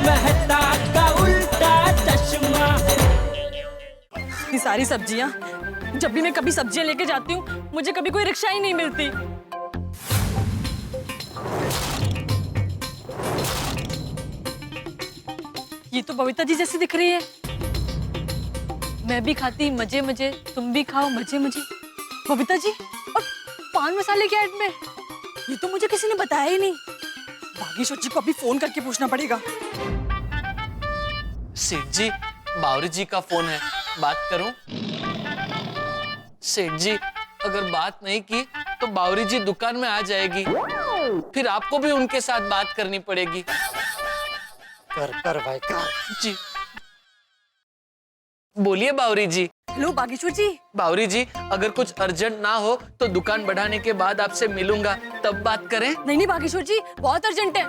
मेहता का उल्टा चश्मा। ये सारी सब्जियां, जब भी मैं कभी सब्जियां लेके जाती हूँ मुझे कभी कोई रिक्शा ही नहीं मिलती। ये तो बबीता जी जैसी दिख रही है। मैं भी खाती मजे मजे, तुम भी खाओ मजे मजे। बबीता जी और पान मसाले के ऐड में, ये तो मुझे किसी ने बताया ही नहीं। बागेश्वर जी को अभी फोन करके पूछना पड़ेगा। सेठ जी, बावरी जी का फोन है, बात करूं? सेठ जी, अगर बात नहीं की तो बावरी जी दुकान में आ जाएगी, फिर आपको भी उनके साथ बात करनी पड़ेगी। कर भाई कर। जी बोलिए बावरी जी। हेलो बागेश्वर जी। बावरी जी, अगर कुछ अर्जेंट ना हो तो दुकान बढ़ाने के बाद आपसे मिलूंगा, तब बात करें। नहीं नहीं बागेश्वर जी, बहुत अर्जेंट है।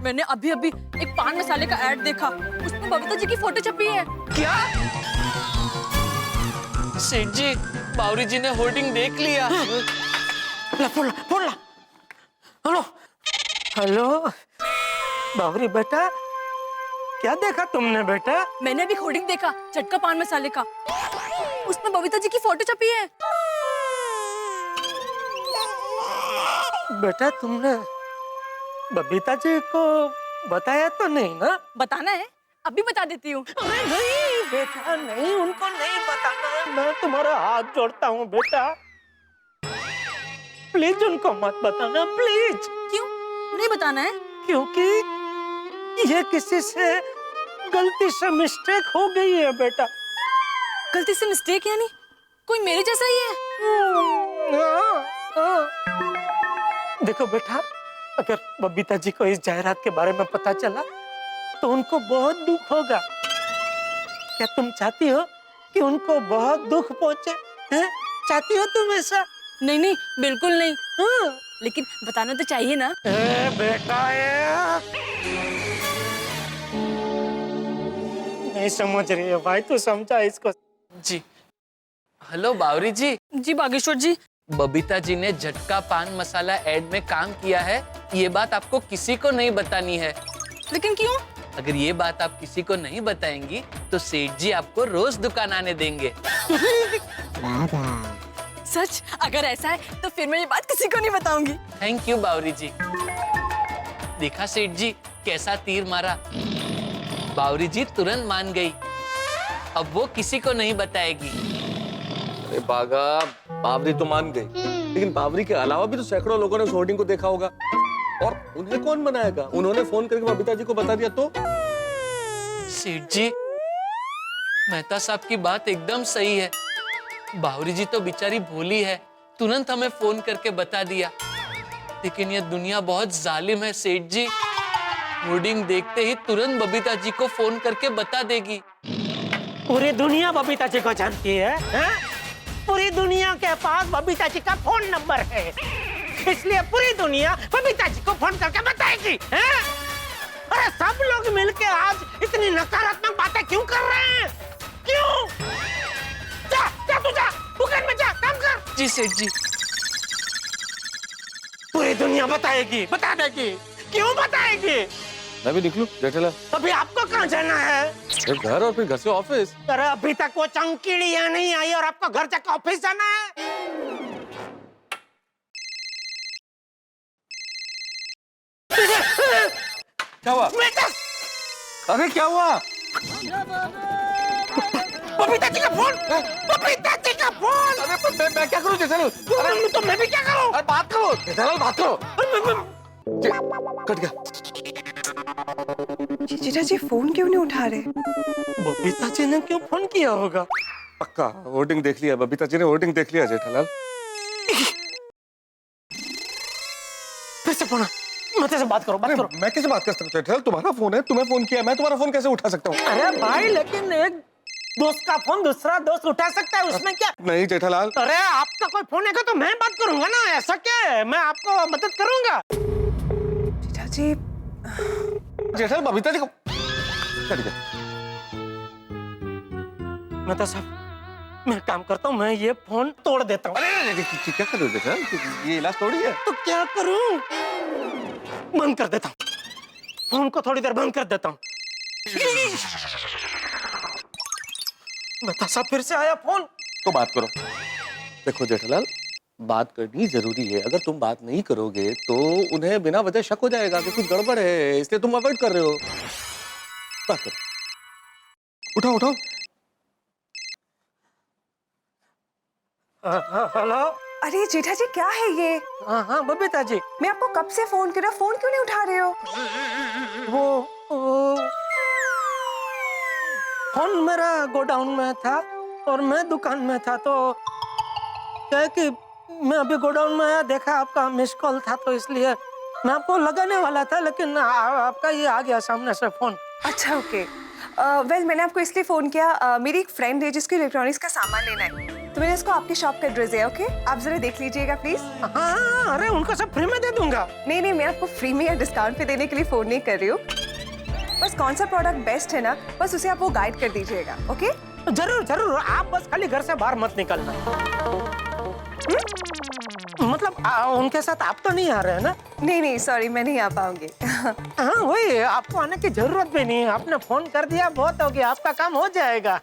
मैंने अभी अभी एक पान मसाले का ऐड देखा, उसमें बबीता जी की फोटो छपी है। क्या? सेठ जी, बावरी जी ने होर्डिंग देख लिया। फोन ला। हेलो हेलो बावरी बेटा, क्या देखा तुमने बेटा? मैंने अभी होर्डिंग देखा झटका पान मसाले का, उसमें बबीता जी की फोटो छपी है। बेटा तुमने बबीता जी को बताया तो नहीं ना? बताना है, अभी बता देती हूँ। नहीं बेटा नहीं, उनको नहीं बताना है। मैं तुम्हारा हाथ जोड़ता हूँ बेटा, प्लीज उनको मत बताना प्लीज। क्यों नहीं बताना है? क्योंकि ये किसी से गलती से मिस्टेक हो गई है बेटा। गलती से मिस्टेक यानी कोई मेरे जैसा ही है? हाँ। देखो बेटा, अगर बबीता जी को इस जायरात के बारे में पता चला तो उनको बहुत दुख होगा। क्या तुम चाहती हो कि उनको बहुत दुख पहुंचे? हैं? चाहती हो तुम ऐसा? नहीं नहीं बिल्कुल नहीं। हाँ। लेकिन बताना तो चाहिए ना। बेटा नहीं समझ रही है भाई, तू समझा इसको। जी हेलो बावरी जी। जी बागेश्वर जी। बबीता जी ने झटका पान मसाला ऐड में काम किया है, ये बात आपको किसी को नहीं बतानी है। लेकिन क्यों? अगर ये बात आप किसी को नहीं बताएंगी तो सेठ जी आपको रोज दुकान आने देंगे। सच? अगर ऐसा है तो फिर मैं ये बात किसी को नहीं बताऊंगी। थैंक यू बावरी जी। देखा सेठ जी कैसा तीर मारा, बावरी जी तुरंत मान गई। अब वो किसी को नहीं बताएगी। अरे बागा, बावरी तो मान गई, लेकिन बावरी के अलावा भी तो सैकड़ों लोगों ने उस होर्डिंग को देखा होगा, और उन्हें कौन बनाएगा? उन्होंने फोन करके बबीता जी को बता दिया तो? सेठ जी, मेहता साहब की बात एकदम सही है। बावरी जी तो बेचारी भोली है, तुरंत हमें फोन करके बता दिया। लेकिन ये दुनिया बहुत जालिम है सेठ जी, होर्डिंग देखते ही तुरंत बबीता जी को फोन करके बता देगी। पूरी दुनिया बबीता जी को जानती है? पूरी दुनिया के पास बबीता जी का फोन नंबर है, इसलिए पूरी दुनिया बबीता जी को फोन करके बताएगी। अरे सब लोग मिलके आज इतनी नकारात्मक बातें क्यों कर रहे हैं? क्यों? जा तू जा, दुकान में जा, काम कर। जी सेठ जी। पूरी दुनिया बताएगी, बता देगी। क्यों बताएगी? मैं भी निकलूं जेठालाल? अभी आपको कहाँ जाना है? एक घर और फिर घर से ऑफिस। अरे अभी तक वो चंकीड़ियाँ नहीं आई और आपको घर जाकर ऑफिस जाना है? क्या हुआ? अरे क्या हुआ? बबीता जी का फोन! बबीता जी का फोन! अरे पर मैं क्या करूं जेठालाल? अरे तो मैं भी क्या करूं? अरे बात करो जेठालाल, बात करो। कट गया। जीजा जी फोन क्यों नहीं उठा रहे? बबीता जी ने क्यों फोन किया होगा? पक्का होर्डिंग देख लिया, बबीता जी ने होर्डिंग देख लिया जेठालाल। फिर से फोन, मैं तेरे से बात करो, बात करो। मैं कैसे बात कर सकता हूँ जेठालाल? तुम्हारा फोन है, तुम्हें फोन किया, मैं तुम्हारा फोन कैसे उठा सकता हूँ? अरे भाई लेकिन एक दोस्त का फोन दूसरा दोस्त उठा सकता है, उसमें क्या? नहीं जेठालाल। अरे आपका कोई फोन है तो मैं बात करूंगा ना, ऐसा क्या है? मैं आपको मदद करूंगा। जीजा जी जेठालाल बबीता जी को कट गया। मैं तो सब मैं काम करता हूँ, मैं ये फोन तोड़ देता हूँ। अरे क्या कर रहे हो जेठालाल? ये इलाज थोड़ी है। तो क्या करूं? बंद कर देता हूँ। फोन को थोड़ी देर बंद कर देता हूँ। मेहता साहब फिर से आया फोन। तो बात करो। देखो जेठालाल, बात करनी जरूरी है। अगर तुम बात नहीं करोगे तो उन्हें बिना वजह शक हो जाएगा कि कुछ गड़बड़ है, इसलिए तुम अवॉइड कर रहे हो। बात करो, उठाओ उठाओ। हेलो। अरे जेठा जी क्या है ये? हाँ हाँ बबीता जी। मैं आपको कब से फोन कर रहा हूँ, फोन क्यों नहीं उठा रहे हो? वो फोन मेरा गोडाउन में था और मैं दुकान में था, तो क्या है कि मैं अभी गोडाउन में आया, देखा आपका मिस कॉल था, तो इसलिए मैं आपको लगाने वाला था, लेकिन आपका ये आ गया सामने से फोन। अच्छा ओके। वेल मैंने आपको इसलिए फोन किया, मेरी एक फ्रेंड है जिसको इलेक्ट्रॉनिक्स का सामान लेना है, तो मैंने इसको आपकी शॉप का एड्रेस दिया। ओके, आप जरा देख लीजिएगा प्लीज। हाँ, अरे उनको सब फ्री में दे दूंगा। नहीं नहीं, मैं आपको फ्री में या डिस्काउंट पे देने के लिए फोन नहीं कर रही हूँ, बस कौन सा प्रोडक्ट बेस्ट है ना, बस उसे आप वो गाइड कर दीजिएगा। ओके जरूर जरूर, आप बस खाली घर से बाहर मत निकलना। मतलब उनके साथ आप तो नहीं आ रहे हैं ना? नहीं नहीं सॉरी, मैं नहीं आ पाऊंगी। हाँ वही, आपको आने की जरूरत भी नहीं है, आपने फोन कर दिया, बहुत हो गया, आपका काम हो जाएगा।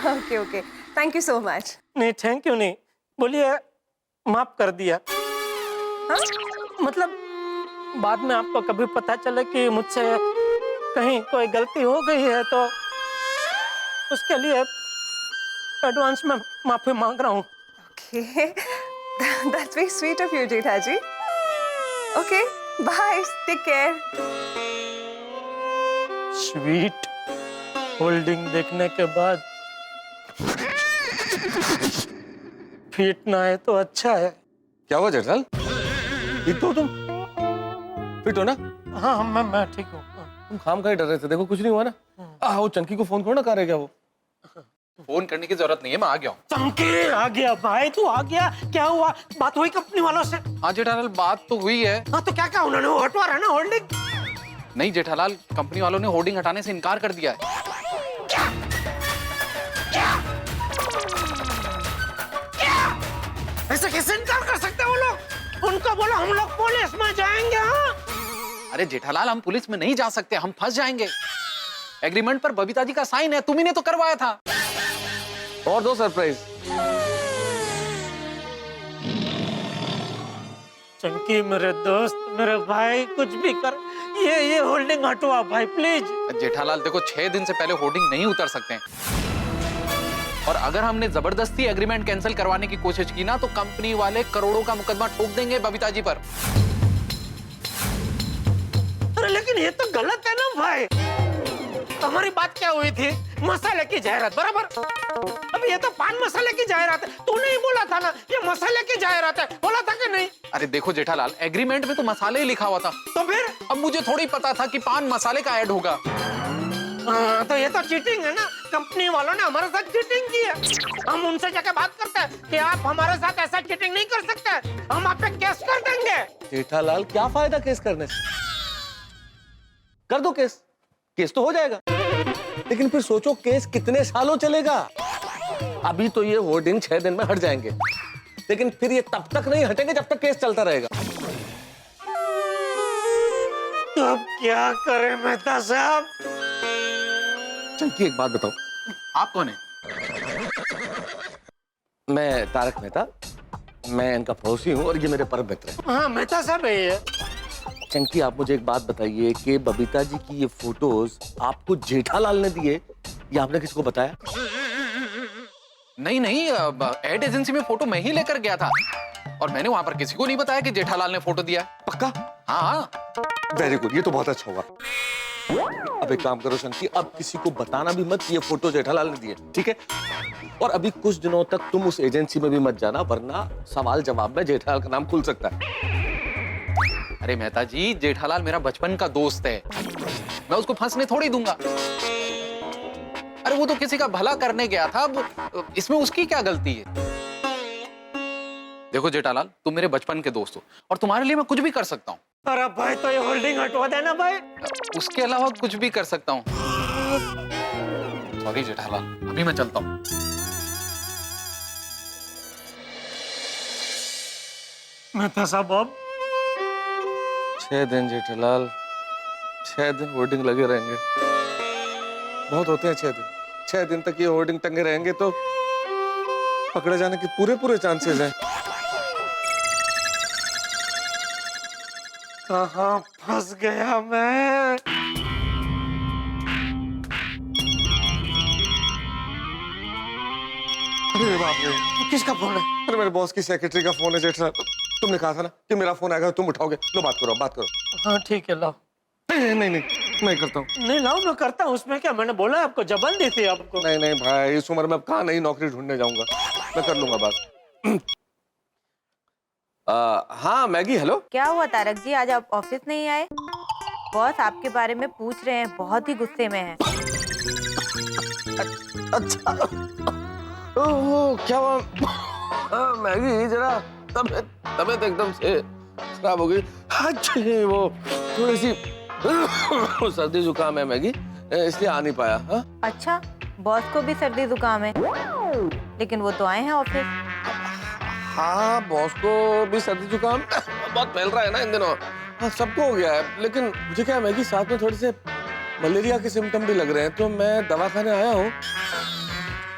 Okay okay, thank you so much. नहीं थैंक यू नहीं, बोलिए माफ कर दिया। हाँ? मतलब बाद में आपको कभी पता चले कि मुझसे कहीं कोई गलती हो गई है तो उसके लिए एडवांस में माफी मांग रहा हूँ। Okay, that's very sweet of you, Jetha ji. Okay, bye. Take care. Sweet holding देखने के बाद फिट ना है तो अच्छा है। क्या हुआ जेठालाल, ठीक तो हो तुम? फिट हो ना? हाँ मैं ठीक हूँ। तुम खाम खा ही डर रहे थे, देखो कुछ नहीं हुआ ना। वो चंकी को फोन करो ना, कहाँ रह गया वो? फोन करने की जरूरत नहीं है, मैं आ गया हूँ। चमके आ गया भाई, तू आ गया, क्या हुआ? बात हुई कंपनी वालों से? हाँ जेठालाल, बात तो हुई है। हाँ तो क्या उन्होंने वो हटवा रहा ना होल्डिंग? नहीं जेठालाल, कंपनी वालों ने होर्डिंग हटाने से इनकार कर दिया है। ऐसे कैसे इनकार कर सकते हैं वो लोग? उनको बोलो हम लोग पुलिस में जाएंगे। हाँ अरे जेठालाल, हम पुलिस में नहीं जा सकते, हम फंस जाएंगे। एग्रीमेंट पर बबीता जी का साइन है, तुम्ही ने तो करवाया था। और दो सरप्राइज। चंकी मेरे दोस्त, मेरे भाई, कुछ भी कर, ये होल्डिंग हटवा भाई प्लीज। जेठालाल देखो, 6 दिन से पहले होर्डिंग नहीं उतर सकते हैं। और अगर हमने जबरदस्ती एग्रीमेंट कैंसिल करवाने की कोशिश की ना, तो कंपनी वाले करोड़ों का मुकदमा ठोक देंगे बबीता जी पर। अरे लेकिन ये तो गलत है ना भाई। हमारी बात क्या हुई थी? मसाले की जायरात, बराबर। अब ये तो पान मसाले की जायरात है, तू नहीं बोला था ना ये मसाले की जायरात है, बोला था कि नहीं? अरे देखो जेठालाल, एग्रीमेंट में तो मसाले ही लिखा हुआ था। तो फिर अब मुझे थोड़ी पता था कि पान मसाले का ऐड होगा। तो ये तो चीटिंग है ना, कंपनी वालों ने हमारे साथ चीटिंग की है। हम उनसे जाके बात करते हैं कि आप हमारे साथ ऐसा चीटिंग नहीं कर सकते, हम आप पे केस कर देंगे। जेठालाल क्या फायदा केस करने से? कर दो केस, केस तो हो जाएगा, लेकिन फिर सोचो केस कितने सालों चलेगा। अभी तो ये होर्डिंग 6 दिन में हट जाएंगे, लेकिन फिर ये तब तक नहीं हटेंगे जब तक केस चलता रहेगा। तो अब क्या करें मेहता साहब? चंकी एक बात बताओ, आप कौन है? मैं तारक मेहता, मैं इनका पड़ोसी हूँ और ये मेरे परम मित्र हैं। हाँ मेहता साहब है ये। चंकी आप मुझे एक बात बताइए कि बबीता जी की ये फोटोज आपको जेठालाल ने दिए या आपने किसको बताया? नहीं नहीं, एड एजेंसी में फोटो मैं ही लेकर गया था और मैंने वहां पर किसी को नहीं बताया कि जेठालाल ने फोटो दिया। पक्का? हाँ। वेरी गुड, ये तो बहुत अच्छा हुआ। अब एक काम करो शंकी, अब किसी को बताना भी मत ये फोटो जेठालाल ने दिए, ठीक है? और अभी कुछ दिनों तक तुम उस एजेंसी में भी मत जाना, वरना सवाल जवाब में जेठालाल का नाम खुल सकता है। अरे मेहता जी, जेठालाल मेरा बचपन का दोस्त है, मैं उसको फंसने थोड़ी दूंगा। अरे वो तो किसी का भला करने गया था, अब इसमें उसकी क्या गलती है? देखो जेठालाल, तुम मेरे बचपन के दोस्त हो और तुम्हारे लिए मैं कुछ भी कर सकता हूँ। अरे भाई तो ये होल्डिंग हटवा देना भाई। उसके अलावा कुछ भी कर सकता हूँ। सॉरी जेठालाल, अभी मैं चलता हूँ। मेहता साहब अब 6 दिन जेठालाल, 6 दिन होर्डिंग लगे रहेंगे। बहुत होते हैं 6 दिन। 6 दिन तक ये होर्डिंग टंगे रहेंगे तो पकड़े जाने के पूरे चांसेस हैं। कहाँ फंस गया मैं? अरे बाप रे, किसका फोन है? अरे मेरे बॉस की सेक्रेटरी का फोन है जेठा। तुमने कहा था ना कि मेरा फोन आएगा तुम उठाओगे। लो बात करो, बात करो। हाँ ठीक है, लाओ। नहीं मैं करता हूँ। नहीं लाओ, मैं करता हूँ। उसमें क्या, मैंने बोला आपको, जबन दी थी आपको। नहीं भाई, इस उम्र में अब कहाँ नई नौकरी ढूंढने जाऊंगा। मैं कर लूंगा बात। हाँ मैगी, हेलो। क्या हुआ तारक जी, आज आप ऑफिस नहीं आए? बॉस आपके बारे में पूछ रहे हैं, बहुत ही गुस्से में हैं। अच्छा, ओह क्या हुआ? मैगी जरा तबीयत एकदम से खराब हो गई। अच्छा, वो थोड़ी सी सर्दी जुकाम है मैगी, इसलिए आ नहीं पाया। हाँ? अच्छा, बॉस को भी सर्दी जुकाम है, लेकिन वो तो आए हैं ऑफिस। हाँ, बॉस को भी सर्दी जुकाम बहुत फैल रहा है ना इन दिनों। हाँ, सबको हो गया है, लेकिन मुझे क्या है मैगी, साथ में थोड़े से मलेरिया के सिम्टम भी लग रहे हैं, तो मैं दवाखाने आया हूँ।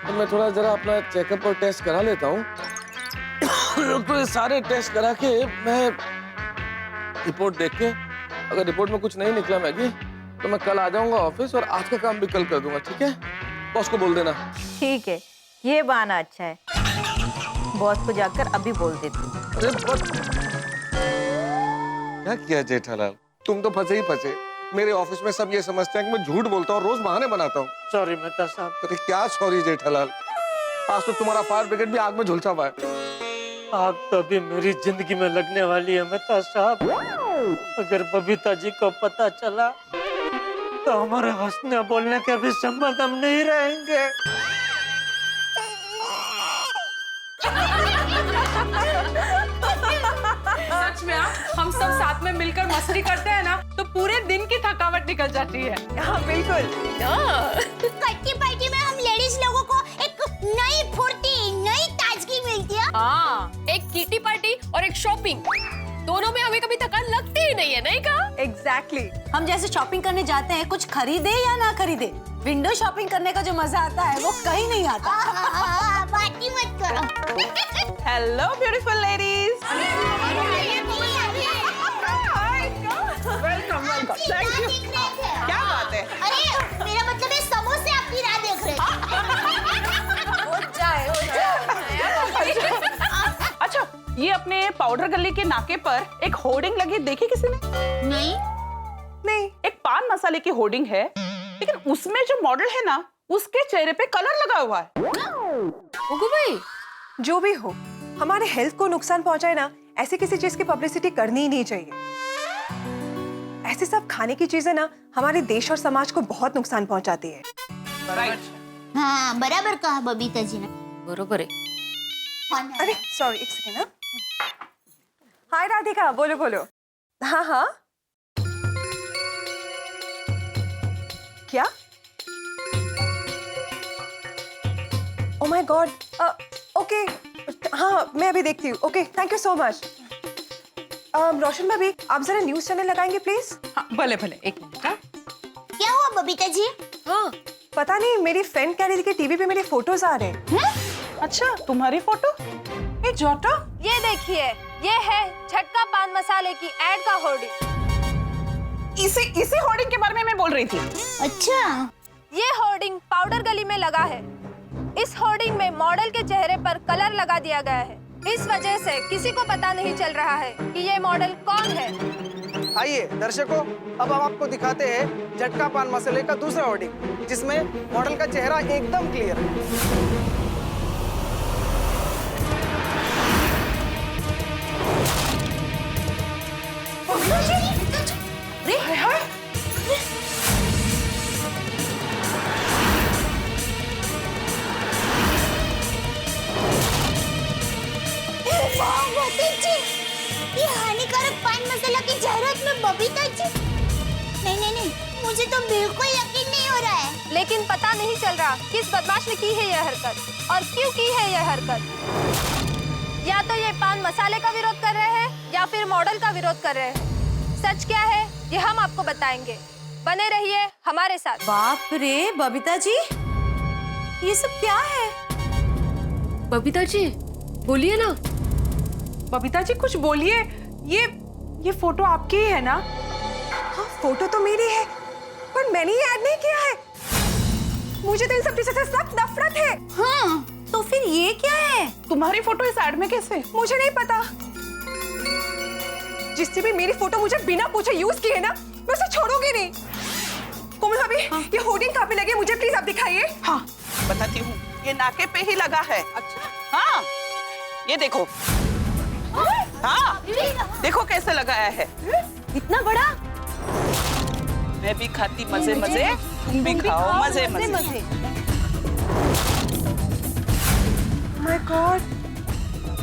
तो मैं थोड़ा जरा अपना चेकअप और टेस्ट करा लेता हूँ। तो ये सारे टेस्ट करा के मैं रिपोर्ट देख के, अगर रिपोर्ट में कुछ नहीं निकला मैगी, तो मैं कल आ जाऊंगा ऑफिस और आज का काम भी कल कर दूंगा। ठीक है? बॉस को बोल देना। ठीक है, ये बहाना अच्छा है। बॉस को जाकर अभी बोल देती हूँ। अरे क्या किया जेठालाल, तुम तो फंसे ही फंसे। मेरे ऑफिस में सब ये समझते हैं कि मैं झूठ बोलता हूँ, रोज बहाने बनाता हूँ। सॉरी मेहता साहब। अरे क्या सॉरी जेठालाल, आज तो तुम्हारा फायर ब्रिगेड भी आग में झुलसा हुआ है। आग तो अभी मेरी जिंदगी में लगने वाली है मेहता साहब। अगर बबीता जी को पता चला तो हमारे हंसने बोलने के भी संबंध हम नहीं रहेंगे। सच में हम सब साथ में मिलकर मस्ती करते हैं ना, तो पूरे दिन की थकावट निकल जाती है। हाँ बिल्कुल। किट्टी पार्टी में हम लेडीज लोगों को एक नई फुर्ती, नई ताजगी मिलती है। हाँ, एक किटी पार्टी और एक शॉपिंग, दोनों में हमें कभी थकान लगती ही नहीं है, नहीं कहा? एग्जैक्टली। हम जैसे शॉपिंग करने जाते हैं, कुछ खरीदे या ना खरीदे, विंडो शॉपिंग करने का जो मजा आता है वो कहीं नहीं आता। बात ही मत करो। Hello beautiful ladies. Welcome welcome, thank you. क्या बात है? अरे मेरा मतलब है समोसे आपकी राह देख रहे थे। अच्छा, ये अपने पाउडर गली के नाके पर एक होर्डिंग लगी देखी किसी ने? नहीं। एक पान मसाले की होर्डिंग है, लेकिन उसमें जो मॉडल है ना, उसके चेहरे पे कलर लगा हुआ है। उगू भाई, जो भी हो, हमारे हेल्थ को नुकसान पहुंचाए ना, ऐसे किसी चीज की पब्लिसिटी करनी ही नहीं चाहिए। ऐसे सब खाने की चीजें ना हमारे देश और समाज को बहुत नुकसान पहुंचाती है। हाँ बराबर कहा बबीता जी ने। बरोबर है। अरे सॉरी, एक सेकेंड। ना हाय राधिका, बोलो बोलो। हाँ हाँ, क्या? ओह माय गॉड, ओके, हाँ मैं अभी देखती हूँ। Okay, thank you so much. Roshan भाभी, आप जरा न्यूज चैनल लगाएंगे प्लीज? हाँ, भले भले, एक मिनट। क्या हुआ बबीता जी? हाँ, पता नहीं, मेरी फ्रेंड कह रही थी कि टीवी पे मेरे फोटोज आ रहे हैं। अच्छा, तुम्हारी फोटो? ए जोटो, ये देखिए, ये है झटका पान मसाले की एड का होर्डिंग। इसी होर्डिंग के बारे में मैं बोल रही थी। अच्छा, ये होर्डिंग पाउडर गली में लगा है। इस होर्डिंग में मॉडल के चेहरे पर कलर लगा दिया गया है। इस वजह से किसी को पता नहीं चल रहा है कि ये मॉडल कौन है। आइए दर्शकों, अब हम आपको दिखाते हैं झटका पान मसाले का दूसरा होर्डिंग, जिसमें मॉडल का चेहरा एकदम क्लियर है। ये हानिकारक पान मसाला की जाहिरात में बबीता जी। नहीं, मुझे तो बिल्कुल यकीन नहीं हो रहा है। लेकिन पता नहीं चल रहा किस बदमाश ने की है यह हरकत और क्यों की है यह हरकत। या तो ये पान मसाले का विरोध कर रहे हैं या फिर मॉडल का विरोध कर रहे हैं। सच क्या है ये हम आपको बताएंगे। बने रहिए हमारे साथ। बाप रे बबीता जी, ये सब क्या है? बबीता जी बोलिए ना। बबीता जी कुछ बोलिए। ये फोटो आपकी ही है ना? हाँ फोटो तो मेरी है, पर मैंने ये ऐड नहीं किया है। मुझे तो इन सब चीजों से सख्त नफरत है। हाँ तो फिर ये क्या है? तुम्हारी फोटो इस एड में कैसे? मुझे नहीं पता। जिससे भी मेरी फोटो मुझे बिना पूछे यूज की है ना, मैं उसे छोड़ूंगी नहीं। कोमल भाभी, ये होर्डिंग कहाँ पे लगी है? मुझे प्लीज आप दिखाइए। हाँ बताती हूँ, ये नाके पे ही लगा है। अच्छा हाँ, ये देखो। हाँ देखो कैसे लगाया है। इतना बड़ा? मैं भी खाती मजे मजे, तुम भी खाओ मजे मजे। My God,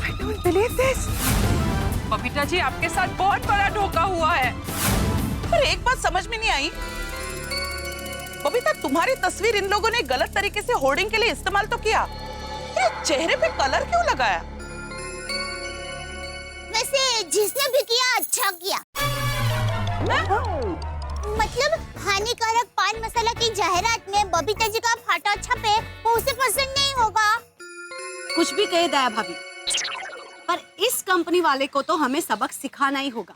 I don't believe this. Babita ji आपके साथ बहुत बड़ा धोखा हुआ है। पर एक बात समझ में नहीं आई, बबीता तुम्हारी तस्वीर इन लोगों ने गलत तरीके से होर्डिंग के लिए इस्तेमाल तो किया, ये चेहरे पे कलर क्यों लगाया? वैसे जिसने भी किया अच्छा किया। मतलब हानिकारक पान मसाला की जाहिरात में बबीता जी का फोटो छपे, वो उसे पसंद नहीं होगा। कुछ भी कहे दया भाभी, पर इस कंपनी वाले को तो हमें सबक सिखाना ही होगा।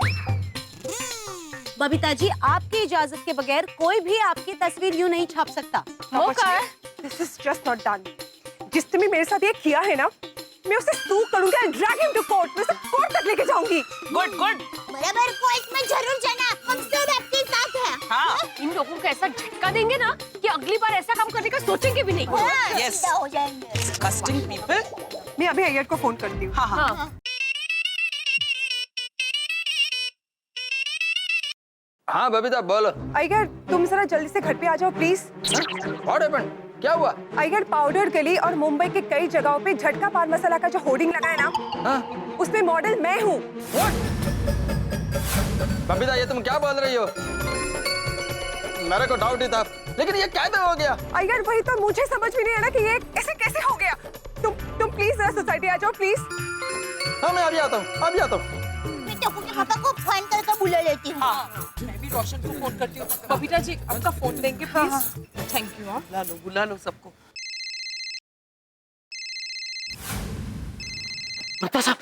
बबीता जी आपकी इजाजत के बगैर कोई भी आपकी तस्वीर यूं नहीं छाप सकता। This is just not done. जिसने भी मेरे साथ ये किया है ना, मैं उसे सू करूंगी and drag him to court. मैं उसे कोर्ट तक लेके जाऊंगी। Good good. बराबर कोर्ट में जरूर जाना, हम सब आपके साथ हैं। हाँ इन लोगों को ऐसा झटका देंगे ना कि अगली बार ऐसा काम करने का सोचेंगे भी नहीं। Yes. सीधा हो जाएंगे। Disgusting people. मैं अभी अय्यर को फोन करती हूँ। हाँ हाँ हाँ बबीता बोलो। अय्यर तुम जरा जल्दी से घर पे आ जाओ प्लीज। What happened? क्या हुआ? अय्यर पाउडर गली और मुंबई के कई जगहों पे झटका पान मसाला का जो होर्डिंग लगा है ना, हाँ? उसमें मॉडल मैं हूँ। बबीता ये तुम क्या बोल रही हो? मेरे को डाउट ही था, लेकिन ये कैसे हो गया? अय्यर वही तो मुझे समझ में नहीं आ रहा कि ये ऐसे कैसे हो गया। तुम प्लीज जरा सोसाइटी आ जाओ प्लीज। हाँ मैं अभी आता हूँ, अभी आता हूँ। मैं टप्पू के पापा को फोन करके बुला लेती हूँ। मैं भी रोशन को फोन करती हूँ। बबीता जी आपका फोन देंगे प्लीज। Thank you. हाँ बुला लो सबको। बता साहब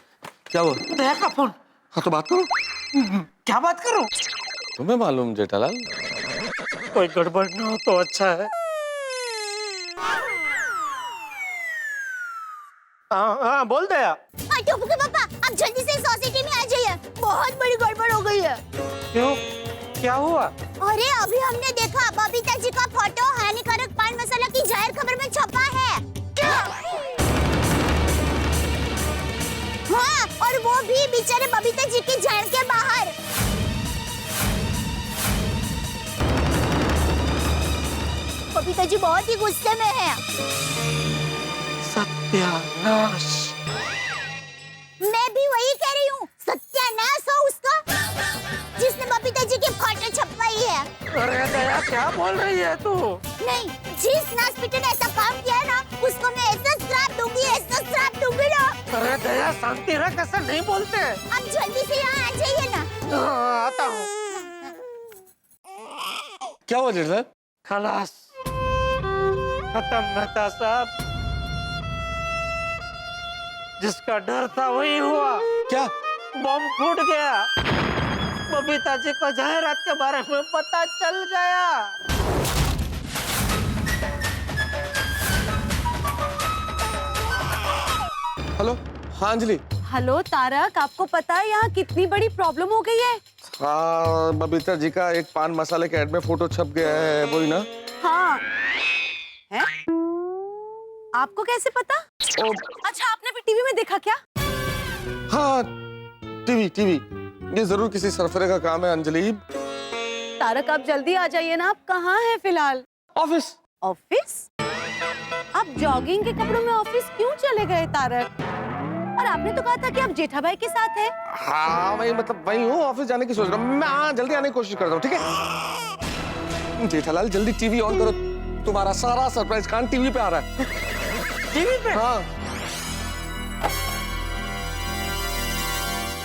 क्या हुआ? दया का फोन। हाँ तो बात करो। क्या बात करूं? तुम्हें मालूम जेठालाल? कोई गड़बड़ ना हो तो अच्छा है। हाँ बोल दया। टप्पू के पापा आप जल्दी से सोसाइटी में आ जाइए, बहुत बड़ी गड़बड़ हो गई है। क्यों, क्या हुआ? अरे अभी हमने देखा बबीता जी का फोटो हानिकारक पान मसाला की जाहिर खबर में छपा है। हाँ और वो भी बेचारे बबीता जी के जान के बाहर। बबीता जी बहुत ही गुस्से में है। सत्यानाश। मैं भी वही कह रही हूँ, सत्यानाश हो उसका जिसने बबीता जी की फोटो छपवाई है। अरे दया क्या बोल रही है तू? नहीं, जिस नास्पिटन ने ऐसा काम किया है ना, उसको मैं ऐसा श्राप दूंगी ना। अरे दया शांति रख, ऐसा नहीं बोलते। आप जल्दी से यहाँ आ जाइए ना। हाँ, आता हूँ। क्या हुआ जेठालाल? खलास, खत्म मेहता साहब। जिसका डर था वही हुआ। क्या? बम फूट गया। बबीता जी को जाहिरात के बारे में पता चल गया। हेलो हाँ अंजलि। हेलो तारक, आपको पता है यहाँ कितनी बड़ी प्रॉब्लम हो गई है? हाँ बबीता जी का एक पान मसाले के ऐड में फोटो छप गया है, वही ना? हाँ है? आपको कैसे पता? ओ, अच्छा आपने भी टीवी में देखा क्या? हाँ टीवी। ये जरूर किसी सरफरे का काम है अंजलि। तारक आप जल्दी आ जाइए ना, आप कहाँ हैं फिलहाल? ऑफिस। ऑफिस? आप जॉगिंग के कपड़ों में ऑफिस क्यों चले गए तारक? और आपने तो कहा था कि आप जेठा भाई के साथ हैं। हाँ मैं मतलब वही हूँ, ऑफिस जाने की सोच रहा हूँ। मैं हाँ जल्दी आने की कोशिश करता हूँ, ठीक है? जेठालाल जल्दी टीवी ऑन करो, तुम्हारा सारा सरप्राइज खान टीवी पे आ रहा है। टीवी पे? हाँ।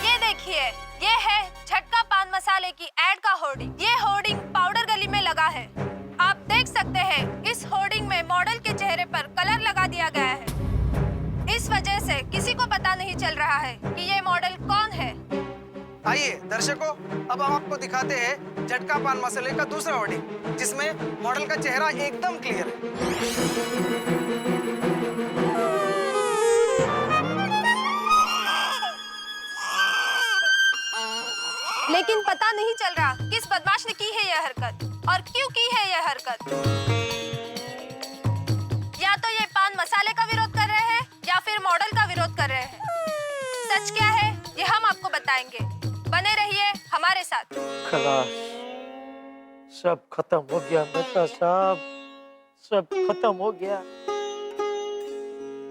ये देखिए, ये है झटका पान मसाले की एड का होर्डिंग। ये होर्डिंग पाउडर गली में लगा सकते हैं इस होर्डिंग में मॉडल के चेहरे पर कलर लगा दिया गया है। इस वजह से किसी को पता नहीं चल रहा है कि ये मॉडल कौन है। आइए दर्शकों, अब हम आपको दिखाते हैं झटका पान मसाले का दूसरा होर्डिंग, जिसमें मॉडल का चेहरा एकदम क्लियर है। लेकिन पता नहीं चल रहा किस बदमाश ने की है यह हरकत और क्यों की है यह हरकत। या तो ये पान मसाले का विरोध कर रहे हैं या फिर मॉडल का विरोध कर रहे हैं। सच क्या है ये हम आपको बताएंगे। बने रहिए हमारे साथ। खलास, सब खत्म हो गया मेहता साहब, सब खत्म हो गया।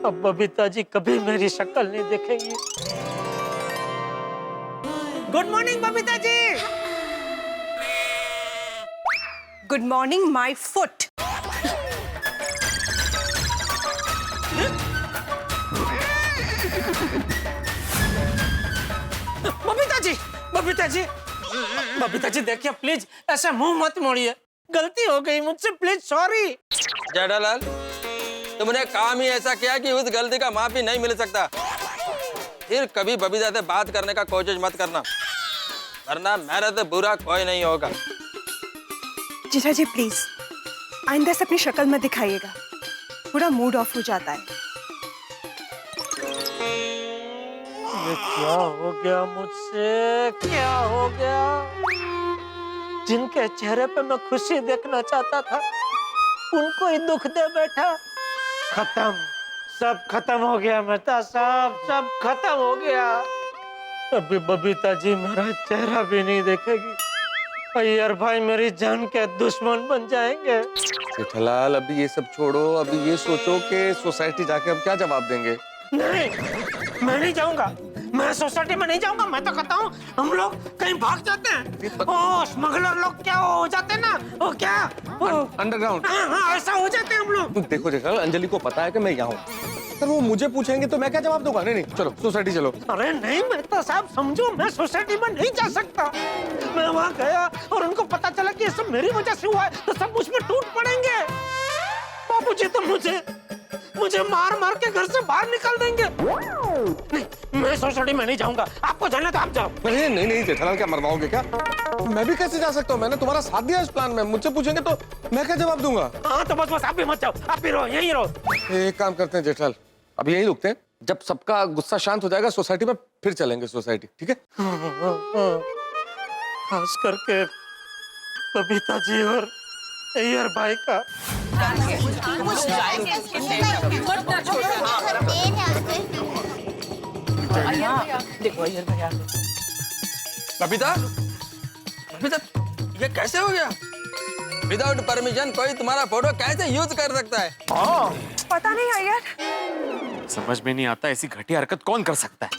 अब बबीता जी कभी मेरी शक्ल नहीं देखेंगी। Good morning Babita ji. Good morning my foot. Babita ji, Babita ji, Babita ji देखिए प्लीज, ऐसे मुंह मत मोड़िए। गलती हो गई मुझसे, प्लीज सॉरी। जेठालाल, तुमने काम ही ऐसा किया कि उस गलती का माफी नहीं मिल सकता। फिर कभी बबीता से बात करने का कोशिश मत करना, वरना मेरे से बुरा कोई नहीं होगा। जीजा जी प्लीज आइंदा से अपनी शक्ल मत दिखाइएगा, पूरा मूड ऑफ हो जाता है। ये क्या हो गया मुझसे, क्या हो गया? जिनके चेहरे पे मैं खुशी देखना चाहता था उनको ही दुख दे बैठा। खत्म, सब खत्म हो गया मेहता साहब, सब खत्म हो गया। अभी बबीता जी मेरा चेहरा भी नहीं देखेगी। अय्यर भाई मेरी जान के दुश्मन बन जाएंगे। जेठालाल, अभी ये सब छोड़ो, अभी ये सोचो कि सोसाइटी जाके हम क्या जवाब देंगे। नहीं, मैं नहीं जाऊंगा, मैं सोसाइटी में नहीं जाऊंगा। मैं तो कहता हूँ हम लोग कहीं भाग जाते हैं। ओ स्मगलर लोग क्या हो जाते हैं ना, वो क्या अंडरग्राउंड। हाँ, ऐसा हो जाते हैं हम लोग। देखो जेठालाल, अंजलि को पता है कि मैं यहाँ हूँ, सर वो मुझे पूछेंगे तो मैं क्या जवाब दूंगा। नहीं नहीं, चलो सोसाइटी चलो। अरे नहीं मेहता साहब, समझो मैं सोसाइटी में नहीं जा सकता। मैं वहाँ गया और उनको पता चला कि ये सब मेरी वजह से हुआ है तो सब मुझ में टूट पड़ेंगे। बाबूजी तो मुझे मार मार के घर से बाहर निकाल देंगे। नहीं, मैं सोसाइटी में नहीं जाऊंगा। आपको जाना तो आप जाओ। नहीं नहीं नहीं जेठालाल, क्या मरवाओगे क्या? मैं भी कैसे जा सकता हूँ? मैंने तुम्हारा साथ दिया इस प्लान में, मुझसे पूछेंगे तो मैं क्या जवाब दूंगा? हाँ तो बस आप भी मत जाओ, आप भी रहो, यहीं रहो। एक काम करते हैं जेठालाल, अभी यहीं रुकते हैं। जब सबका गुस्सा शांत हो जाएगा सोसाइटी में फिर चलेंगे सोसाइटी, ठीक है? खास करके बबीता जी और अय्यर भाई का। देखो अय्यर भैया, बबीता, बबीता, ये कैसे हो गया? विदाउट परमिशन कोई तुम्हारा फोटो कैसे यूज कर सकता है? पता नहीं अय्यर, समझ में नहीं आता ऐसी घटिया हरकत कौन कर सकता है।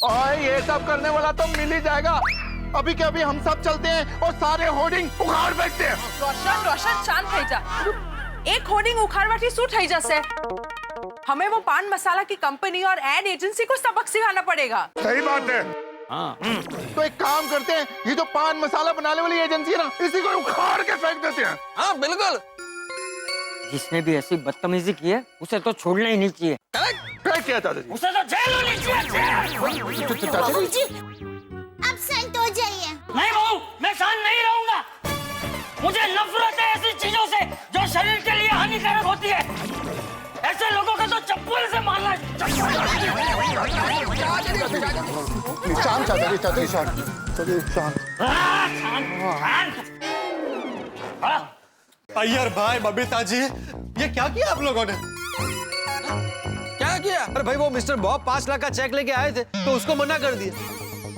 और ये सब करने वाला तो मिल ही जाएगा। अभी के अभी हम सब चलते हैं और सारे होर्डिंग उखाड़ फेंकते हैं। रोशन शांत થઈ જા। एक होर्डिंग उखाड़वाથી શું થઈ જશે? हमें वो पान मसाला की कंपनी और एड एजेंसी को सबक सिखाना पड़ेगा। सही बात है। तो एक काम करते हैं, ये जो पान मसाला बनाने वाली एजेंसी है ना, इसी को उखाड़ के फेंक देते हैं। हाँ बिल्कुल। जिसने भी ऐसी बदतमीजी की है उसे तो छोड़ना ही नहीं चाहिए। करेक्ट किया दादाजी। उसे तो जेल होनी चाहिए। अब शांत हो जाइए। नहीं बहू, मैं शांत नहीं रहूंगा। मुझे नफरत है ऐसी चीजों से जो शरीर के लिए हानिकारक होती है। ऐसे लोगों को तो चप्पल से मारना। अय्यर भाई, बबीता जी, ये क्या किया आप लोगों ने? क्या किया? अरे भाई वो मिस्टर बॉब 5 लाख का चेक लेके आए थे तो उसको मना कर दिया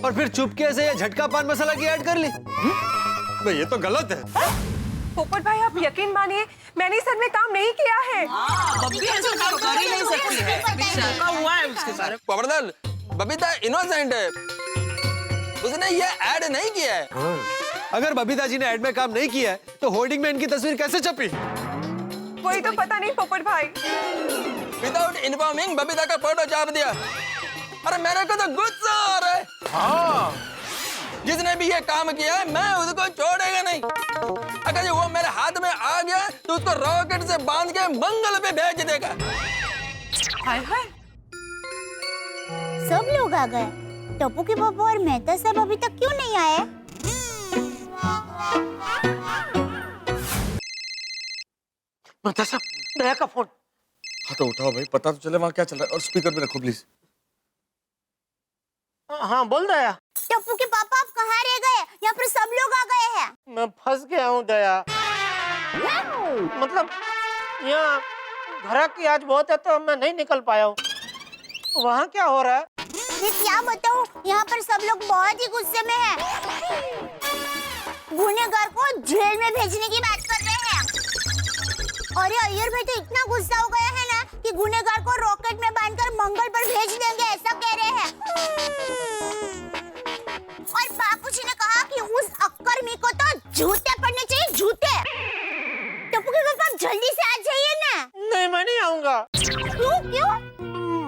और फिर चुपके से ये झटका पान मसाला की ऐड कर ली। तो ये तो गलत है। पोपट भाई आप यकीन मानिए मैंने इस में काम नहीं किया है। बब्बी ऐसा काम कर ही नहीं सकती है। शर्मा हुआ है उसके साथ। खबरदार, बबीता इनोसेंट है, उसने ये ऐड नहीं किया है। अगर बबीता जी ने ऐड में काम नहीं किया है तो होर्डिंग में इनकी तस्वीर कैसे छपी? वही तो पता नहीं पोपट भाई। विदाउट इन्फॉर्मिंग बबीता का फोटो छाप दिया। अरे मेरे को तो गुस्सा आ रहा है। जिसने भी ये काम किया है मैं उसको छोड़ेगा नहीं। अगर ये वो मेरे हाथ में आ गया तो उसको रॉकेट से बांध के मंगल पे भेज देगा। हाय हाय, सब लोग आ गए। टप्पू के पापा और मेहता साहब अभी तक क्यों नहीं आए? मेहता साहब, दया का फोन। हाँ तो उठाओ भाई, पता तो चले वहाँ क्या चल रहा है, और स्पीकर पे रखो प्लीज। हाँ बोल दया। टप्पू के पापा आप कहाँ रह गए? यहाँ पर सब लोग आ गए हैं। मैं फंस गया हूँ दया। मतलब यहाँ घर की आज बहुत है तो मैं नहीं निकल पाया हूँ। वहाँ क्या हो रहा है? ये क्या बताऊँ, यहाँ पर सब लोग बहुत ही गुस्से में हैं। गुनहगार को जेल में भेजने की बात कर रहे हैं। और ये अय्यर भाई तो इतना गुस्सा हो गया है ना कि गुनहगार को रॉकेट में बांधकर मंगल पर भेज देंगे, ऐसा कह रहे हैं। और बापूजी ने कहा कि उस अक्कर्मी को तो जूते पड़ने चाहिए, जूते। टप्पू के पापा जल्दी से आ जाइए ना। नहीं, मैं नहीं आऊँगा। क्यों?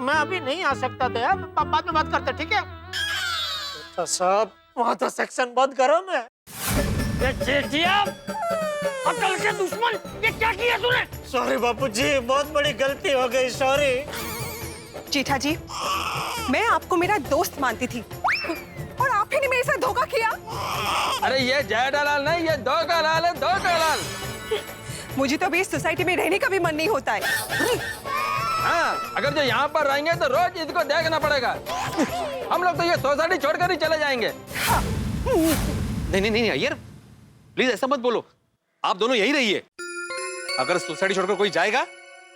मैं अभी नहीं आ सकता दया, बाद में बात करते, ठीक है? तो सब वहाँ तो सेक्शन बहुत गर्म है। अकल के दुश्मन, ये क्या किया तूने? सॉरी बापूजी, बहुत बड़ी गलती हो गई, सॉरी। जेठा जी, मैं आपको मेरा दोस्त मानती थी और आप ही ने मेरे साथ धोखा किया। अरे ये जेठालाल नहीं, ये धोखालाल है, धोखालाल। मुझे तो अभी इस सोसाइटी में रहने का भी मन नहीं होता है। हाँ, अगर जो यहाँ पर रहेंगे तो रोज इसको देखना पड़ेगा। हम लोग तो ये सोसाइटी छोड़कर ही चले जाएंगे। नहीं अय्यर, प्लीज ऐसा मत बोलो। आप दोनों यही रहिए। अगर सोसाइटी छोड़कर कोई जाएगा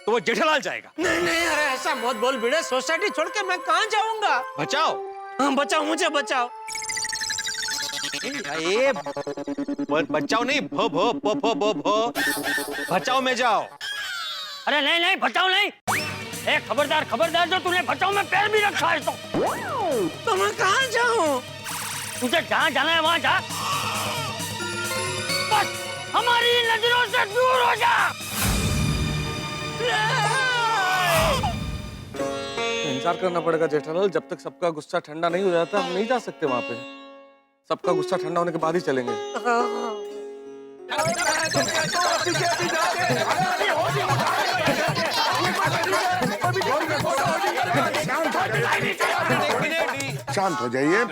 तो वो जेठालाल जाएगा। नहीं, अरे ऐसा मत बोल भिड़े। सोसाइटी छोड़ के मैं कहाँ जाऊंगा? बचाओ। हाँ, बचाओ, मुझे बचाओ। ये बचाओ नहीं, बचाओ में जाओ। अरे नहीं, बचाओ नहीं। ए, खबरदार, जो तूने बचाओ में पैर भी रखा है तो मैं कहाँ जाऊँ? तुझे जहाँ जाना है वहाँ जा, बस हमारी नजरों से दूर हो जा। इंतजार करना पड़ेगा जेठालाल, जब तक सबका गुस्सा ठंडा नहीं हो जाता हम नहीं जा सकते वहाँ पे। सबका गुस्सा ठंडा होने के बाद ही चलेंगे। शांत हो जाइए।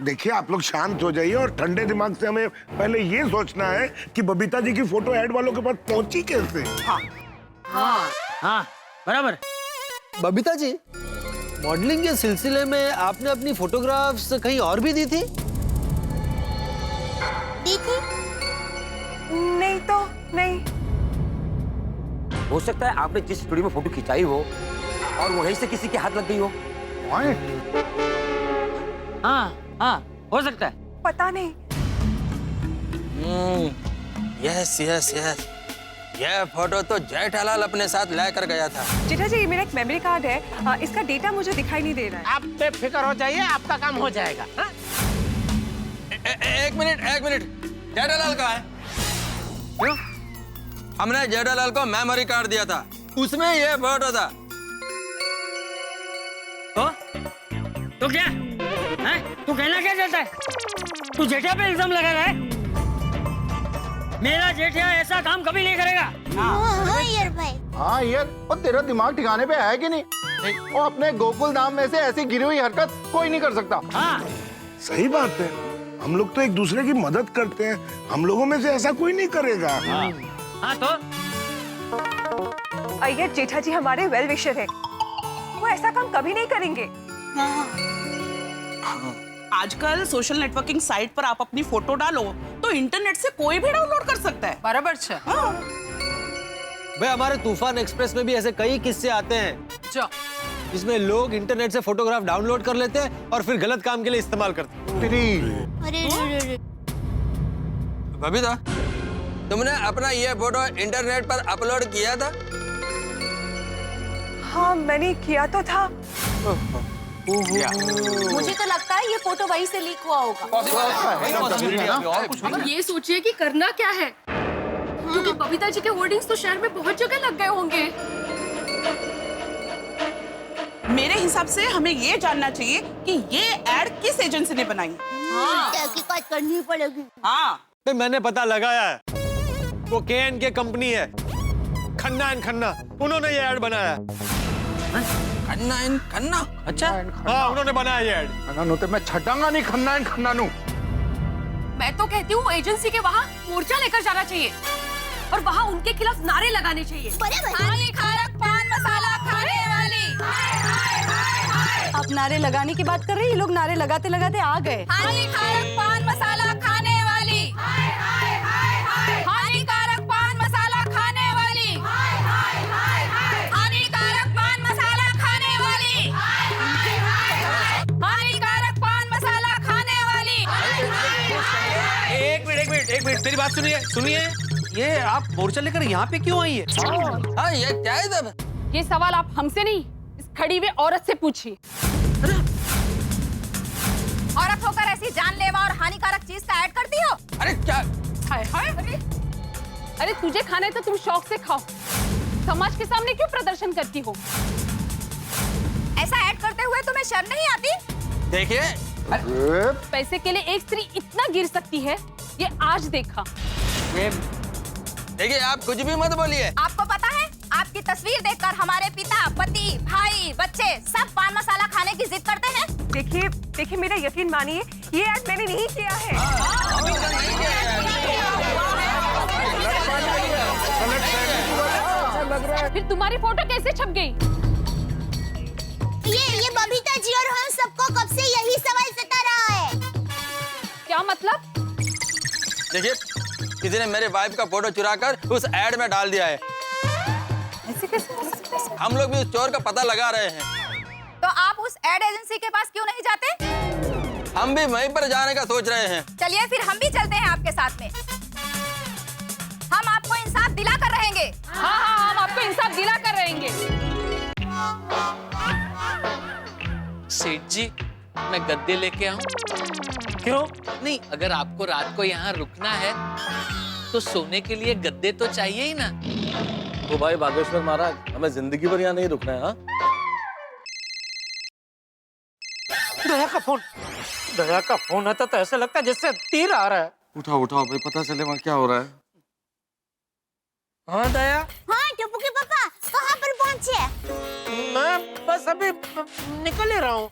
देखिए, आप लोग शांत हो जाइए और ठंडे दिमाग से हमें पहले ये सोचना है कि बबीता जी की फोटो ऐड वालों के पास पहुंची कैसे। हाँ, बराबर। बबीता जी, मॉडलिंग के सिलसिले में आपने अपनी फोटोग्राफ्स कहीं और भी दी थी? नहीं तो नहीं। हो सकता है आपने जिस स्टूडियो में फोटो खिंचाई हो और वहीं से किसी के हाथ लग गई हो। हाँ, हो सकता है। पता नहीं। यस, यह फोटो तो जेठालाल अपने साथ लेकर गया था। जेठा जी, ये मेरा एक मेमोरी कार्ड है। इसका डेटा मुझे दिखाई नहीं दे रहा है। आप बेफिक्र हो जाइए, आपका काम हो जाएगा। हाँ? एक मिनट, जेठालाल कहाँ है? क्यों? हमने जेठालाल को मेमोरी कार्ड दिया था, उसमें ये फोटो था। तो क्या है? तू कहना क्या चाहता है? तू जेठा पे इल्जाम लगा रहा है? मेरा जेठा ऐसा काम कभी नहीं करेगा। हाँ यार भाई। हाँ यार, और तेरा दिमाग ठिकाने पे है कि नहीं? और अपने गोकुल धाम में से ऐसी गिरी हुई हरकत कोई नहीं कर सकता। हाँ, सही बात है। हम लोग तो एक दूसरे की मदद करते हैं, हम लोगों में से ऐसा कोई नहीं करेगा। हाँ तो अय्यर जेठा जी हमारे वेल विशर है, वो ऐसा काम कभी नहीं करेंगे। आजकल सोशल नेटवर्किंग साइट पर आप अपनी फोटो डालो तो इंटरनेट से कोई भी डाउनलोड कर सकता है। बराबर छे। हाँ। भाई, हमारे तूफान एक्सप्रेस में भी ऐसे कई किस्से आते हैं जिसमें लोग इंटरनेट से फोटोग्राफ डाउनलोड कर लेते हैं और फिर गलत काम के लिए इस्तेमाल करते हैं। अरे बबीता, तुमने अपना ये फोटो इंटरनेट पर अपलोड किया था? हाँ, मैंने किया तो था। मुझे तो लगता है ये फोटो वहीं से लीक हुआ होगा। ये सोचिए कि करना क्या है, क्योंकि बबीता जी के होर्डिंग्स तो शहर में बहुत जगह लग गए होंगे। मेरे हिसाब से हमें ये जानना चाहिए कि ये एड किस एजेंसी ने बनाई। तहकीकात करनी पड़ेगी। हाँ तो मैंने पता लगाया है, वो के कंपनी है, खन्ना एंड खन्ना, उन्होंने ये ऐड बनाया है। खन्ना एंड खन्ना? अच्छा हाँ, उन्होंने बनाया ये ऐड। खन्ना तो मैं छटांगा नहीं, खन्ना एंड खन्ना नू। मैं तो कहती हूँ एजेंसी के वहाँ मोर्चा लेकर जाना चाहिए और वहाँ उनके खिलाफ नारे लगाने चाहिए। हानिकारक पान मसाला खाने वाली। आप नारे लगाने की बात कर रहे हैं, ये लोग नारे लगाते लगाते आ गए। हानिकारक पान मसाला खाने वाली। हानिकारक पान मसाला खाने वाली। हानिकारक पान मसाला खाने वाली। हानिकारक पान मसाला खाने वाली। एक मिनट मेरी बात सुनिए। ये आप मोर्चा लेकर यहाँ पे क्यों आई है? हाँ ये क्या है सब? ये सवाल आप हमसे नहीं, इस खड़ी हुई औरत से पूछिए। औरत होकर ऐसी जानलेवा और हानिकारक चीज का ऐड करती हो? अरे क्या? हाय हाय, अरे तुझे खाना है तो तुम शौक से खाओ, समाज के सामने क्यों प्रदर्शन करती हो? ऐसा ऐड करते हुए तुम्हें शर्म नहीं आती? देखिए, पैसे के लिए एक स्त्री इतना गिर सकती है, ये आज देखा। देखिए आप कुछ भी मत बोलिए। आपको पता है, आपकी तस्वीर देखकर हमारे पिता, पति, भाई, बच्चे सब पान मसाला खाने की जिद करते हैं। देखिए मेरा यकीन मानिए, ये ऐड मैंने नहीं किया है। फिर तुम्हारी फोटो कैसे छप गई? ये बबीता जी और हम सबको कब से यही सवाल सता रहा है। क्या मतलब? देखिए किसी ने मेरे वाइफ का फोटो चुराकर उस एड में डाल दिया है। ऐसे कैसे हो सकता है? हम लोग भी उस चोर का पता लगा रहे हैं। तो आप उस एड एजेंसी के पास क्यों नहीं जाते? हम भी वहीं पर जाने का सोच रहे हैं। चलिए फिर हम भी चलते हैं आपके साथ में। हम आपको इंसाफ दिला कर रहेंगे। हाँ, हम आपको इंसाफ दिला कर रहेंगे। सेठ जी, मैं गद्दे लेके आऊं? क्यों? नहीं, अगर आपको रात को यहाँ रुकना है तो सोने के लिए गद्दे तो चाहिए ही ना। तो भाई बागेश्वर महाराज, हमें जिंदगी भर यहाँ नहीं रुकना है। हाँ, दया का फोन आता तो ऐसा लगता है जैसे तीर आ रहा है। उठाओ भाई, पता चले वहाँ क्या हो रहा है। हाँ दया। हाँ टप्पू के पापा, कहाँ पर पहुँचे? मैं बस अभी निकल ही रहा हूँ।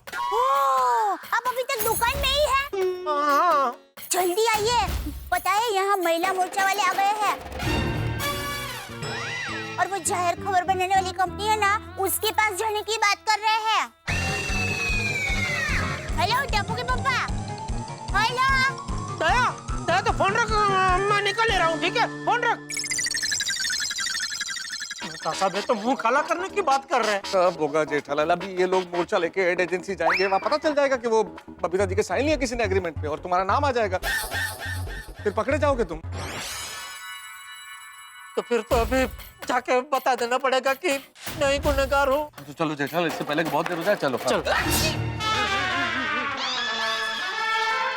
आप अभी तक दुकान में ही है? हाँ। जल्दी आइए, पता है यहाँ महिला मोर्चा वाले आ गए हैं और वो जाहिर खबर बनाने वाली कंपनी है ना, उसके पास जाने की बात कर रहे हैं। हेलो टप्पू के पापा। हेलो दया तो फोन रख, मैं निकल ही रहा हूँ। ठीक है, फोन रख। साहब ये तो मुंह काला करने की बात कर रहे हैं। कब होगा जेठालाल? अभी ये लोग मोर्चा लेके एड एजेंसी जाएंगे, वहाँ पता चल जाएगा कि वो बबीता जी के साइन लिया किसी ने एग्रीमेंट पे और तुम्हारा नाम आ जाएगा, फिर पकड़े जाओगे तुम। तो फिर तो अभी जाके बता देना पड़ेगा कि नहीं गुनहगार हूँ। तो चलो जेठालाल, इससे पहले कि बहुत देर हो जाए, चलो। चलो।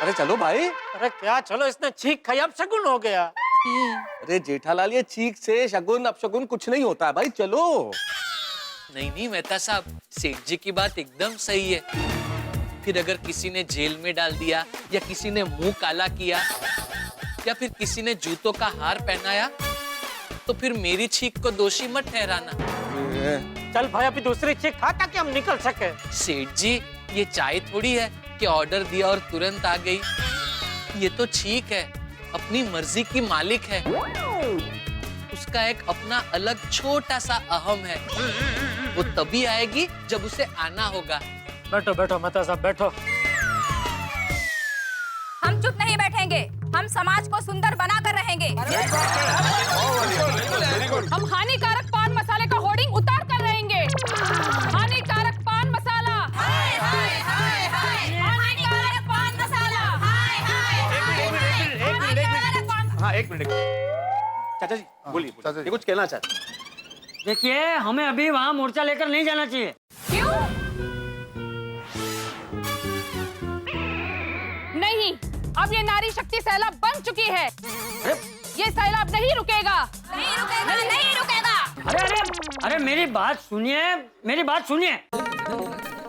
अरे चलो भाई। अरे क्या चलो, इसने छींक खाई, अब शगुन हो गया। अरे जेठालाल, ये चीख से शगुन अपशगुन कुछ नहीं होता है भाई, चलो। नहीं मेहता साहब, सेठ जी की बात एकदम सही है। फिर अगर किसी ने जेल में डाल दिया या किसी ने मुंह काला किया या फिर किसी ने जूतों का हार पहनाया तो फिर मेरी छींक को दोषी मत ठहराना। चल भाई, अभी दूसरी चीख खा ताकि हम निकल सके। सेठ जी, ये चाय थोड़ी है कि ऑर्डर दिया और तुरंत आ गई। ये तो छींक है, अपनी मर्जी की मालिक है, उसका एक अपना अलग छोटा सा अहम है। वो तभी आएगी जब उसे आना होगा। बैठो बैठो मेहता साहब, बैठो। हम चुप नहीं बैठेंगे, हम समाज को सुंदर बना कर रहेंगे। हम हानिकारक पान मसाले का होर्डिंग उतार कर रहेंगे। हानिकारक पान मसाला। हानिकारक पान मसाला। हाँ, एक मिनट। चाचा जी बोलिए, ये कुछ कहना चाहते हैं। देखिए, हमें अभी वहाँ मोर्चा लेकर नहीं जाना चाहिए। क्यों? नहीं, अब ये नारी शक्ति सैलाब बन चुकी है। ये सैलाब नहीं रुकेगा। नहीं रुकेगा। अरे मेरी बात सुनिए, मेरी बात सुनिए।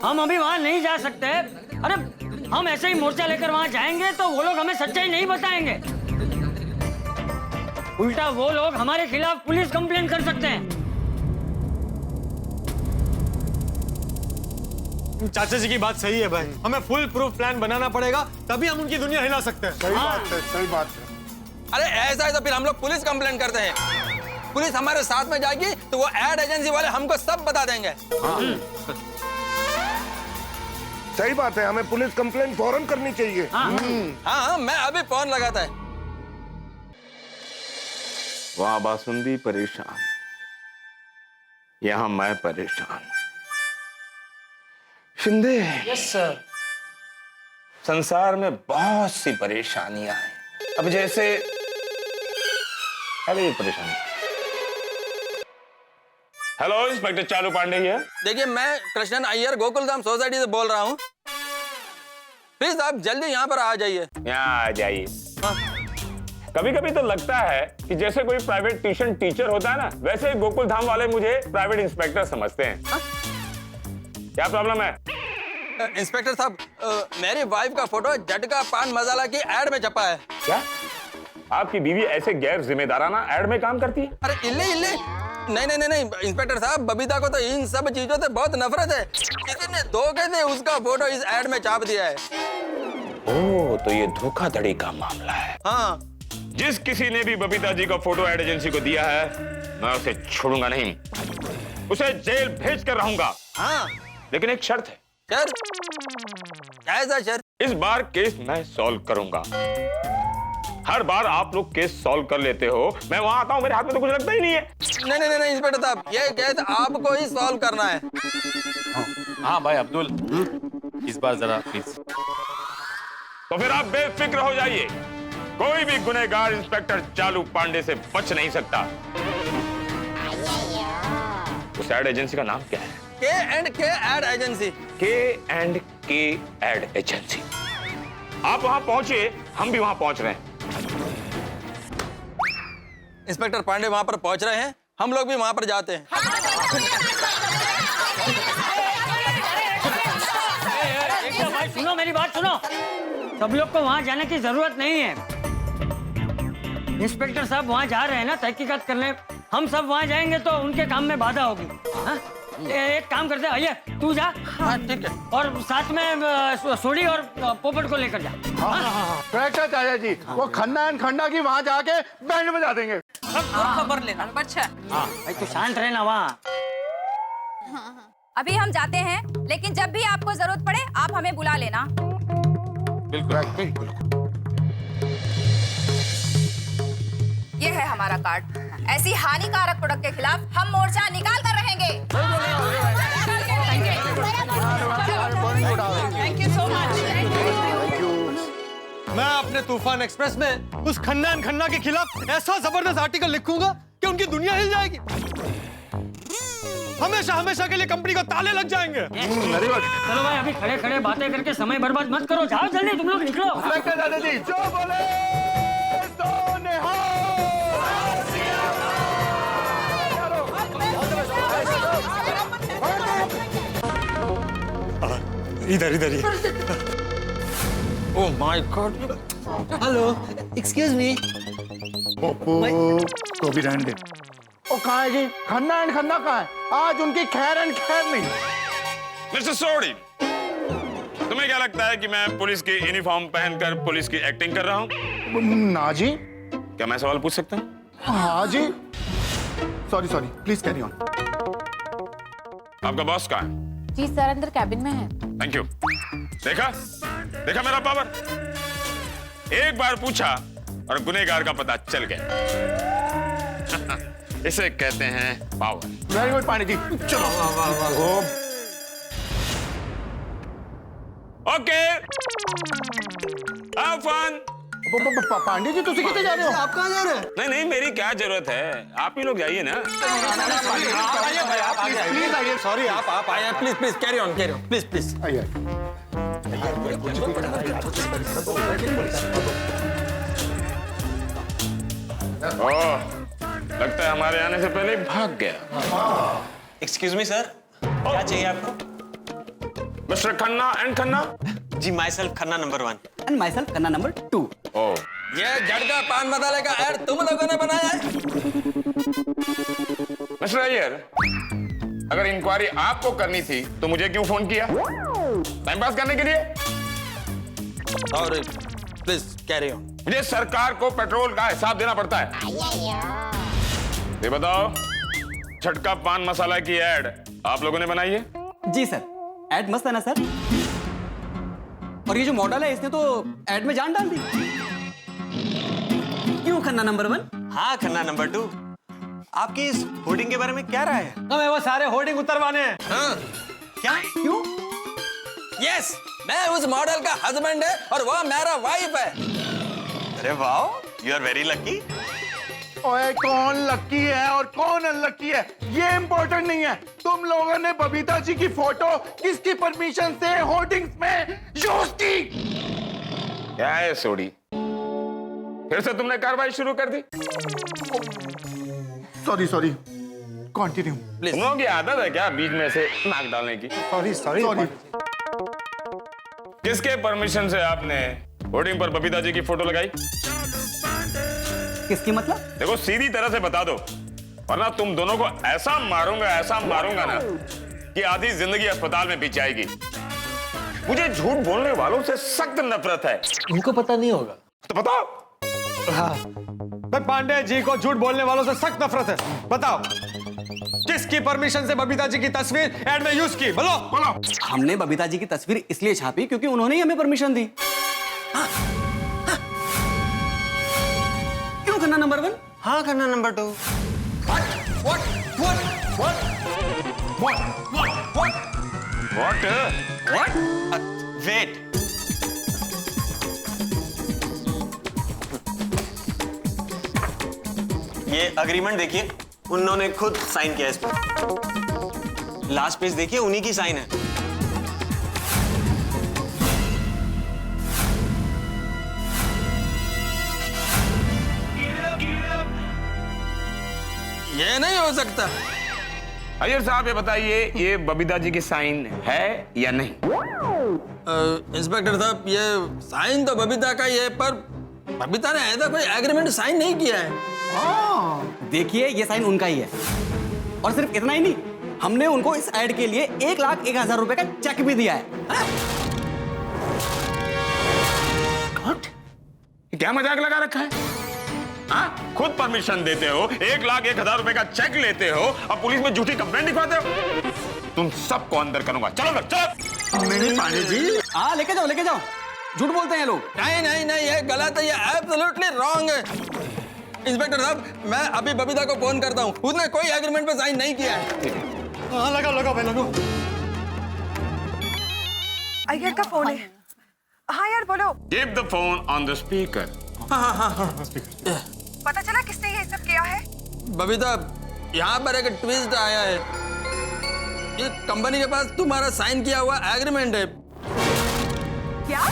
हम अभी वहाँ नहीं जा सकते। अरे हम ऐसे ही मोर्चा लेकर वहाँ जाएंगे तो वो लोग हमें सच्चाई नहीं बताएंगे। उल्टा वो लोग हमारे खिलाफ पुलिस कंप्लेंट कर सकते हैं। चाचा जी की बात सही है भाई, हमें फुल प्रूफ प्लान बनाना पड़ेगा, तभी हम उनकी दुनिया हिला सकते हैं। सही बात है, सही बात है। अरे ऐसा है तो फिर हम लोग पुलिस कंप्लेंट करते हैं। पुलिस हमारे साथ में जाएगी तो वो एड एजेंसी वाले हमको सब बता देंगे। सही बात है, हमें पुलिस कंप्लेंट फौरन करनी चाहिए। हाँ, मैं अभी फोन लगाता है। वहां बासुंदी परेशान, यहां मैं परेशान। Shinde, yes sir. संसार में बहुत सी परेशानियां हैं। अब जैसे अरे ये परेशानी। हेलो, इंस्पेक्टर चालू पांडे है। देखिए, मैं कृष्णन अय्यर गोकुलधाम सोसाइटी से बोल रहा हूँ। प्लीज आप जल्दी यहाँ पर आ जाइए। यहाँ आ जाइए। कभी कभी तो लगता है कि जैसे कोई प्राइवेट ट्यूशन टीचर होता है ना, वैसे गोकुल धाम वाले मुझे प्राइवेट इंस्पेक्टर समझते हैं। क्या प्रॉब्लम है? इंस्पेक्टर साहब, मेरी वाइफ का फोटो झटका पान मसाला की एड में छपा है। क्या आपकी बीवी ऐसे गैर जिम्मेदाराना एड में काम करती है? अरे इल्ले इल्ले, नहीं इंस्पेक्टर साहब, बबीता को तो इन सब चीजों से बहुत नफरत है। किसी ने धोखे से उसका फोटो इस एड में छाप दिया है। ओह, तो ये धोखाधड़ी का मामला है। हाँ। जिस किसी ने भी बबीता जी का फोटो एड एजेंसी को दिया है, मैं उसे छोड़ूंगा नहीं, उसे जेल भेज कर रहूंगा। हाँ, लेकिन एक शर्त है। शर्त? ऐसा शर्त? इस बार केस मैं सॉल्व करूंगा। हर बार आप लोग केस सॉल्व कर लेते हो, मैं वहां आता हूं, मेरे हाथ में तो कुछ लगता ही नहीं है। नहीं इंस्पेक्टर साहब, ये केस आपको ही सॉल्व करना है। हाँ भाई अब्दुल, इस बार जरा प्लीज। तो फिर आप बेफिक्र हो जाइए, कोई भी गुनहगार इंस्पेक्टर चालू पांडे से बच नहीं सकता। उस एड एजेंसी का नाम क्या है? K&K ad agency. K&K ad agency. आप वहां पहुंचिए, हम भी वहां पहुंच रहे हैं। इंस्पेक्टर पांडे वहां पर पहुंच रहे हैं, हम लोग भी वहां पर जाते हैं। भाई सुनो, मेरी बात सुनो। सब लोग को वहां जाने की जरूरत नहीं है। इंस्पेक्टर साहब वहां जा रहे हैं ना तहकीकात करने, हम सब वहां जाएंगे तो उनके काम में बाधा होगी। हाँ? एक काम करते हैं, आइए तू जा। हाँ ठीक है। और साथ में सोडी और पोपट को लेकर जा। अच्छा चाचा जी, वो खन्ना एंड खन्ना की वहाँ जाके बैंड बजा देंगे। खबर लेना बच्चा। हाँ भाई तू शांत रहना वहाँ। अभी हम जाते हैं, लेकिन जब भी आपको जरूरत पड़े आप हमें बुला लेना। बिल्कुल। ये है हमारा कार्ड। ऐसी हानिकारक प्रोडक्ट के खिलाफ हम मोर्चा निकाल कर रहेंगे। Thank you so much. मैं अपने तूफान एक्सप्रेस में उस खन्ना एंड खन्ना के खिलाफ ऐसा जबरदस्त आर्टिकल लिखूंगा कि उनकी दुनिया हिल जाएगी। हमेशा हमेशा के लिए कंपनी को ताले लग जाएंगे। चलो भाई, अभी खड़े खड़े बातें करके समय बर्बाद मत करो, जाओ जल्दी तुम लोग निकलो। दादाजी जो बोले तो निहाल। इधर ही। Oh my God. Hello, excuse me. तो भी रहने दे। ओ कहाँ है जी? खन्ना एंड खन्ना कहाँ है? आज उनकी खैर एंड खैर नहीं। मिस्टर सोडी, तुम्हें क्या लगता है कि मैं पुलिस की यूनिफॉर्म पहनकर पुलिस की एक्टिंग कर रहा हूँ? ना जी। क्या मैं सवाल पूछ सकता हूँ? हाँ जी। Sorry please carry on. आपका बॉस कहाँ है? जी सर, अंदर कैबिन में है। Thank you. देखा मेरा पावर। एक बार पूछा और गुनहगार का पता चल गया। इसे कहते हैं power. Very good Pandey ji, चलो। Okay, have fun. Pandey ji तुसी कितने जा रहे हो? आप कहाँ जा रहे हैं? नहीं, मेरी क्या जरूरत है, आप ही लोग जाइए ना। प्लीज आइए। सॉरी, आप आइए प्लीज कैरी ऑन प्लीज। आइए। लगता है हमारे आने से पहले भाग गया। एक्सक्यूज मी सर, क्या चाहिए आपको? Mister Khanna and Khanna. जी myself Khanna number 1 and myself Khanna number 2। Oh, ये झटका पान मसाले का ऐड तुम लोगों ने बनाया है? मिस्टर अय्यर, अगर इंक्वायरी आपको करनी थी तो मुझे क्यों फोन किया? टाइम पास करने के लिए? और प्लीज कैरी ऑन। मुझे सरकार को पेट्रोल का हिसाब देना पड़ता है। ये बताओ, झटका पान मसाला की एड आप लोगों ने बनाई है? जी सर, ऐड मस्त है ना सर? और ये जो मॉडल है इसने तो ऐड में जान डाल दी। क्यों खन्ना नंबर 1? हाँ खन्ना नंबर 2। आपकी इस होर्डिंग के बारे में क्या राय है? हमें वो सारे होर्डिंग उतरवाने हैं। हाँ। क्या? क्यों? यस, मैं उस मॉडल का हस्बैंड है और वो मेरा वाइफ है। अरे वाह, यू आर वेरी लकी। ओए, कौन लकी है और कौन अनलकी है ये इम्पोर्टेंट नहीं है। तुम लोगों ने बबीता जी की फोटो किसकी परमिशन से होर्डिंग्स में यूज की? क्या है सोडी, फिर से तुमने कार्रवाई शुरू कर दी? सॉरी कंटिन्यू तुम लोगों की आदत है क्या बीच में से नाक डालने की? सॉरी किसके परमिशन से आपने होर्डिंग पर बबीता जी की फोटो लगाई? किसकी मतलब? देखो सीधी तरह से बता दो, वरना तुम दोनों को ऐसा मारूंगा ना कि आधी जिंदगी अस्पताल में बीत जाएगी। मुझे झूठ बोलने वालों से सख्त नफरत है। इनको पता नहीं होगा तो बताओ। हाँ, पांडे जी को झूठ बोलने वालों से सख्त नफरत है। बताओ, किसकी परमिशन से बबीता जी की तस्वीर ऐड में यूज की? बोलो। हमने बबीता जी की तस्वीर इसलिए छापी क्योंकि उन्होंने ही हमें परमिशन दी। क्यों खन्ना नंबर 1? हाँ खन्ना नंबर 2। What? वेट, ये अग्रीमेंट देखिए, उन्होंने खुद साइन किया इस पर। लास्ट पेज देखिए, उन्हीं की साइन है। ये नहीं हो सकता। अय्यर साहब ये बताइए, ये बबीता जी की साइन है या नहीं? इंस्पेक्टर साहब, ये साइन तो बबीता का ही है, पर बबीता ने ऐसा कोई एग्रीमेंट साइन नहीं किया है। देखिए ये साइन उनका ही है, और सिर्फ इतना ही नहीं, हमने उनको इस ऐड के लिए 1,01,000 रुपए का चेक भी दिया है। क्या मजाक लगा रखा है? हाँ? खुद परमिशन देते हो, 1,01,000 रुपए का चेक लेते हो, अब पुलिस में झूठी कंप्लेंट लिखवाते हो। तुम सबको अंदर करूंगा। चलो अंदर, चलो। नहीं पांडे जी, हाँ लेके जाओ। झूठ बोलते हैं लोग। नहीं, ये गलत है, ये एब्सोल्युटली रॉन्ग है। इंस्पेक्टर साहब, मैं अभी बबीता को फोन करता हूँ, उसने कोई एग्रीमेंट पे साइन नहीं किया है। हाँ लगा भाई, लगो। अय्यर का फोन है। हाँ यार बोलो। Keep the phone on the speaker. हाँ। पता चला किसने ये सब किया है? बबीता, यहाँ पर एक ट्विस्ट आया है। ये कंपनी के पास तुम्हारा साइन किया हुआ एग्रीमेंट है। क्या?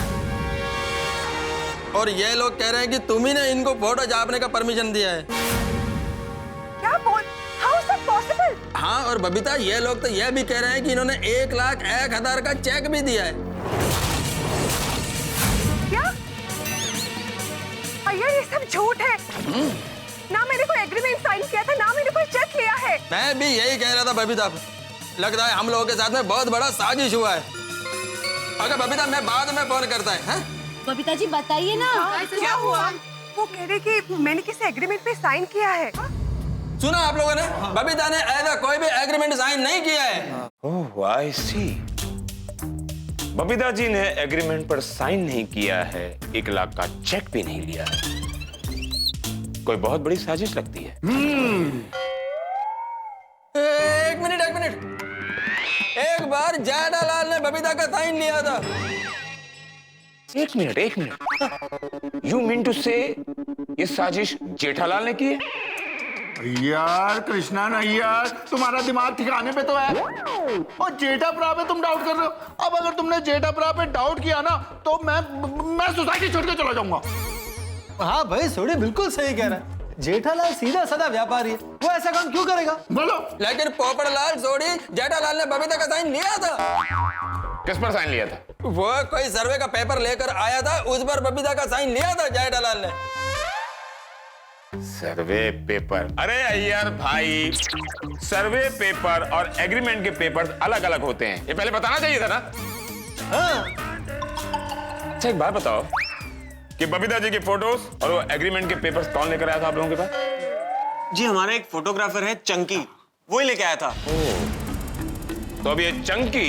और ये लोग कह रहे हैं कि तुम ही ने इनको फोटो छापने का परमिशन दिया है। क्या बोल? How is that possible? हाँ, और बबीता, ये लोग तो ये भी कह रहे हैं कि इन्होंने 1,01,000 का चेक भी दिया है। क्या? अय्यर ये सब झूठ है। ना मैंने कोई एग्रीमेंट साइन किया था, ना मैंने कोई चेक लिया है। मैं भी यही कह रहा था बबीता, लगता है हम लोगों के साथ में बहुत बड़ा साजिश हुआ है। अगर बबीता, मैं बाद में फोन करता है। बबीता जी बताइए ना। क्या हुआ? वो कह रहे कि मैंने किसी एग्रीमेंट पे साइन किया है। सुना आप लोगों ने? बबीता ने ऐसा कोई भी एग्रीमेंट साइन नहीं किया है। ओह, आई सी। बबीता जी ने एग्रीमेंट पर साइन नहीं किया है, 1,00,000 का चेक भी नहीं लिया है। कोई बहुत बड़ी साजिश लगती है। एक मिनट। एक बार जेठालाल ने बबीता का साइन लिया था। एक मिनट। यू मीन टू से ये साजिश जेठालाल ने की है? यार कृष्णा नैयर, तुम्हारा दिमाग ठिकाने पे तो है। और जेठाप्रा पे तुम डाउट कर रहे हो। अब अगर तुमने जेठाप्रा पे डाउट किया ना, तो मैं सोसाइटी छोड़ के चला जाऊंगा। हाँ भाई, सोडी बिल्कुल सही कह रहा है। जेठालाल सीधा साधा व्यापारी है, वो ऐसा काम क्यों करेगा? बोलो। लेकिन पोपड़लाल सोडी, जेठालाल ने बबीता का साइन लिया था। किस पर साइन लिया था? वो कोई सर्वे का पेपर लेकर आया था, उस पर बबीता का साइन लिया था जेठालाल ने। सर्वे पेपर? अरे अय्यर भाई, सर्वे पेपर और एग्रीमेंट के पेपर अलग अलग होते हैं, ये पहले बताना चाहिए था ना। अच्छा एक बात बताओ कि बबीता जी की फोटोज और वो एग्रीमेंट के पेपर्स कौन लेकर आया था आप लोगों के पास? जी हमारा एक फोटोग्राफर है चंकी, वो ही लेके आया था। तो अब ये चंकी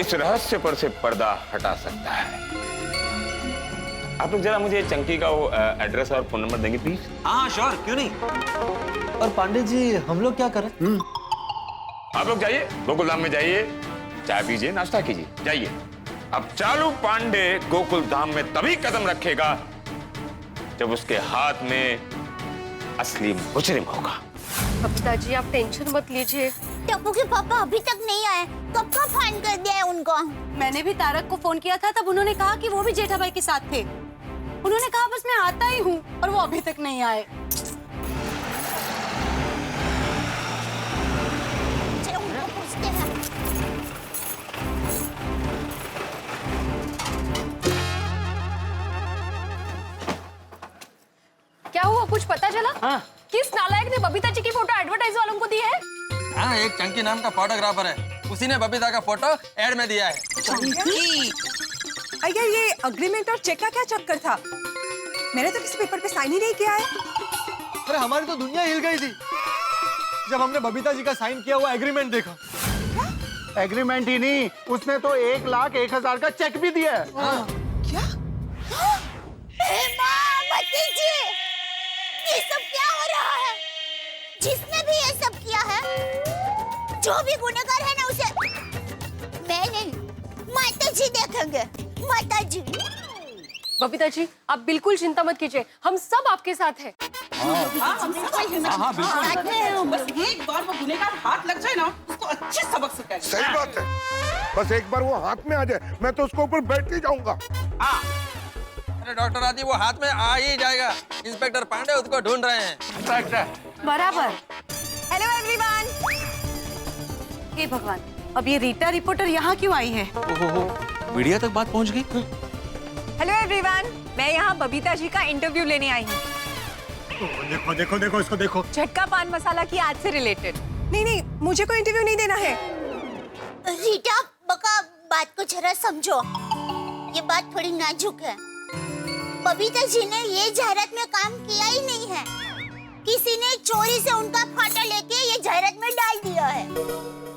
इस रहस्य पर से पर्दा हटा सकता है। आप लोग जरा मुझे चंकी का वो एड्रेस और फोन नंबर देंगे प्लीज? हाँ श्योर, क्यों नहीं। और पांडे जी हम लोग क्या करें? आप लोग जाइए, गोकुलधाम में जाइए, चाय पीजिए, नाश्ता कीजिए, जाइए। अब चालू पांडे गोकुलधाम में तभी कदम रखेगा जब उसके हाथ में असली मुजरिम होगा। बबीता जी आप टेंशन मत लीजिए। टप्पू के पापा अभी तक नहीं आए, कब का फोन कर दिया है उनको? मैंने भी तारक को फोन किया था, तब उन्होंने कहा कि वो भी जेठा भाई के साथ थे। उन्होंने कहा बस मैं आता ही हूँ, और वो अभी तक नहीं आए। चलो उनको पूछते हैं। क्या हुआ, कुछ पता चला? हाँ। किस नालायक ने बबीता जी की फोटो एडवर्टाइज वालों को दी है? हाँ, एक चंकी नाम का फोटोग्राफर है, उसी ने बबीता का फोटो एड में दिया है। अय्यर ये अग्रीमेंट और चेक का क्या चक्कर था? मैंने तो किसी पेपर पे साइन ही नहीं किया है। अरे हमारी तो दुनिया हिल गई थी जब हमने बबीता जी का साइन किया हुआ एग्रीमेंट देखा। एग्रीमेंट ही नहीं, उसने तो 1,01,000 का चेक भी दिया है। क्या? ये सब क्या हो रहा है? जिसने भी ये सब किया है, जो भी गुनहगार है ना, उसे मैं नहीं, माता जी देखेंगे, माता जी। बबीता जी आप बिल्कुल चिंता मत कीजिए, हम सब आपके साथ हैं। हाँ, बस एक बार वो गुनहगार हाथ लग जाए ना, उसको अच्छे सबक सिखाएंगे। सही बात है, बस एक बार वो हाथ में आ जाए, मैं तो उसके ऊपर बैठ के जाऊंगा। अरे डॉक्टर आदि वो हाथ में आ ही जाएगा, इंस्पेक्टर पांडे उसको ढूंढ रहे हैं। बराबर। Hello everyone. हे भगवान, अब ये रीटा रिपोर्टर यहाँ क्यों आई है? मीडिया तक बात पहुँच गई। हेलो एवरीवन, मैं यहाँ बबीता जी का इंटरव्यू लेने आई हूँ। देखो देखो देखो इसको देखो। झटका पान मसाला की आज से रिलेटेड। नहीं, मुझे कोई इंटरव्यू नहीं देना है। रीटा बका, बात को जरा समझो, ये बात थोड़ी नाजुक है। बबीता जी ने ये जाहिरात में काम किया ही नहीं है, किसी ने चोरी से उनका फोटो लेके ये जाहिरात में डाल दिया है।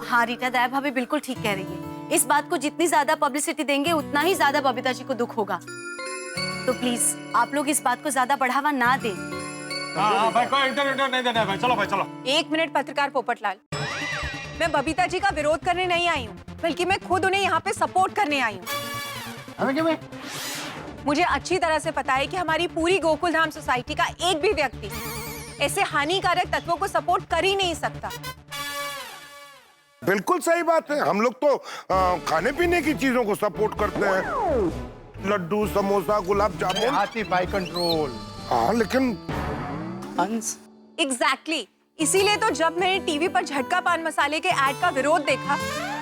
हाँ रीटा, दया भाभी बिल्कुल ठीक कह रही है। इस बात को जितनी ज्यादा पब्लिसिटी देंगे उतना ही ज्यादा बबीता जी को दुख होगा। तो प्लीज आप लोग इस बात को ज्यादा बढ़ावा ना दें। हाँ भाई, कोई इंटरव्यू नहीं देना है भाई, चलो भाई चलो। एक मिनट पत्रकार पोपटलाल, मैं बबीता जी का विरोध करने नहीं आई हूँ, बल्कि मैं खुद उन्हें यहाँ पे सपोर्ट करने आई हूँ। मुझे अच्छी तरह से पता है कि हमारी पूरी गोकुलधाम सोसाइटी का एक भी व्यक्ति ऐसे हानिकारक तत्वों को सपोर्ट कर ही नहीं सकता। बिल्कुल सही बात है, हम लोग तो खाने पीने की चीजों को सपोर्ट करते हैं, लड्डू, समोसा, गुलाब जामुन। हाथी पाई कंट्रोल। हाँ लेकिन एग्जैक्टली, इसीलिए तो जब मैंने टीवी पर झटका पान मसाले के ऐड का विरोध देखा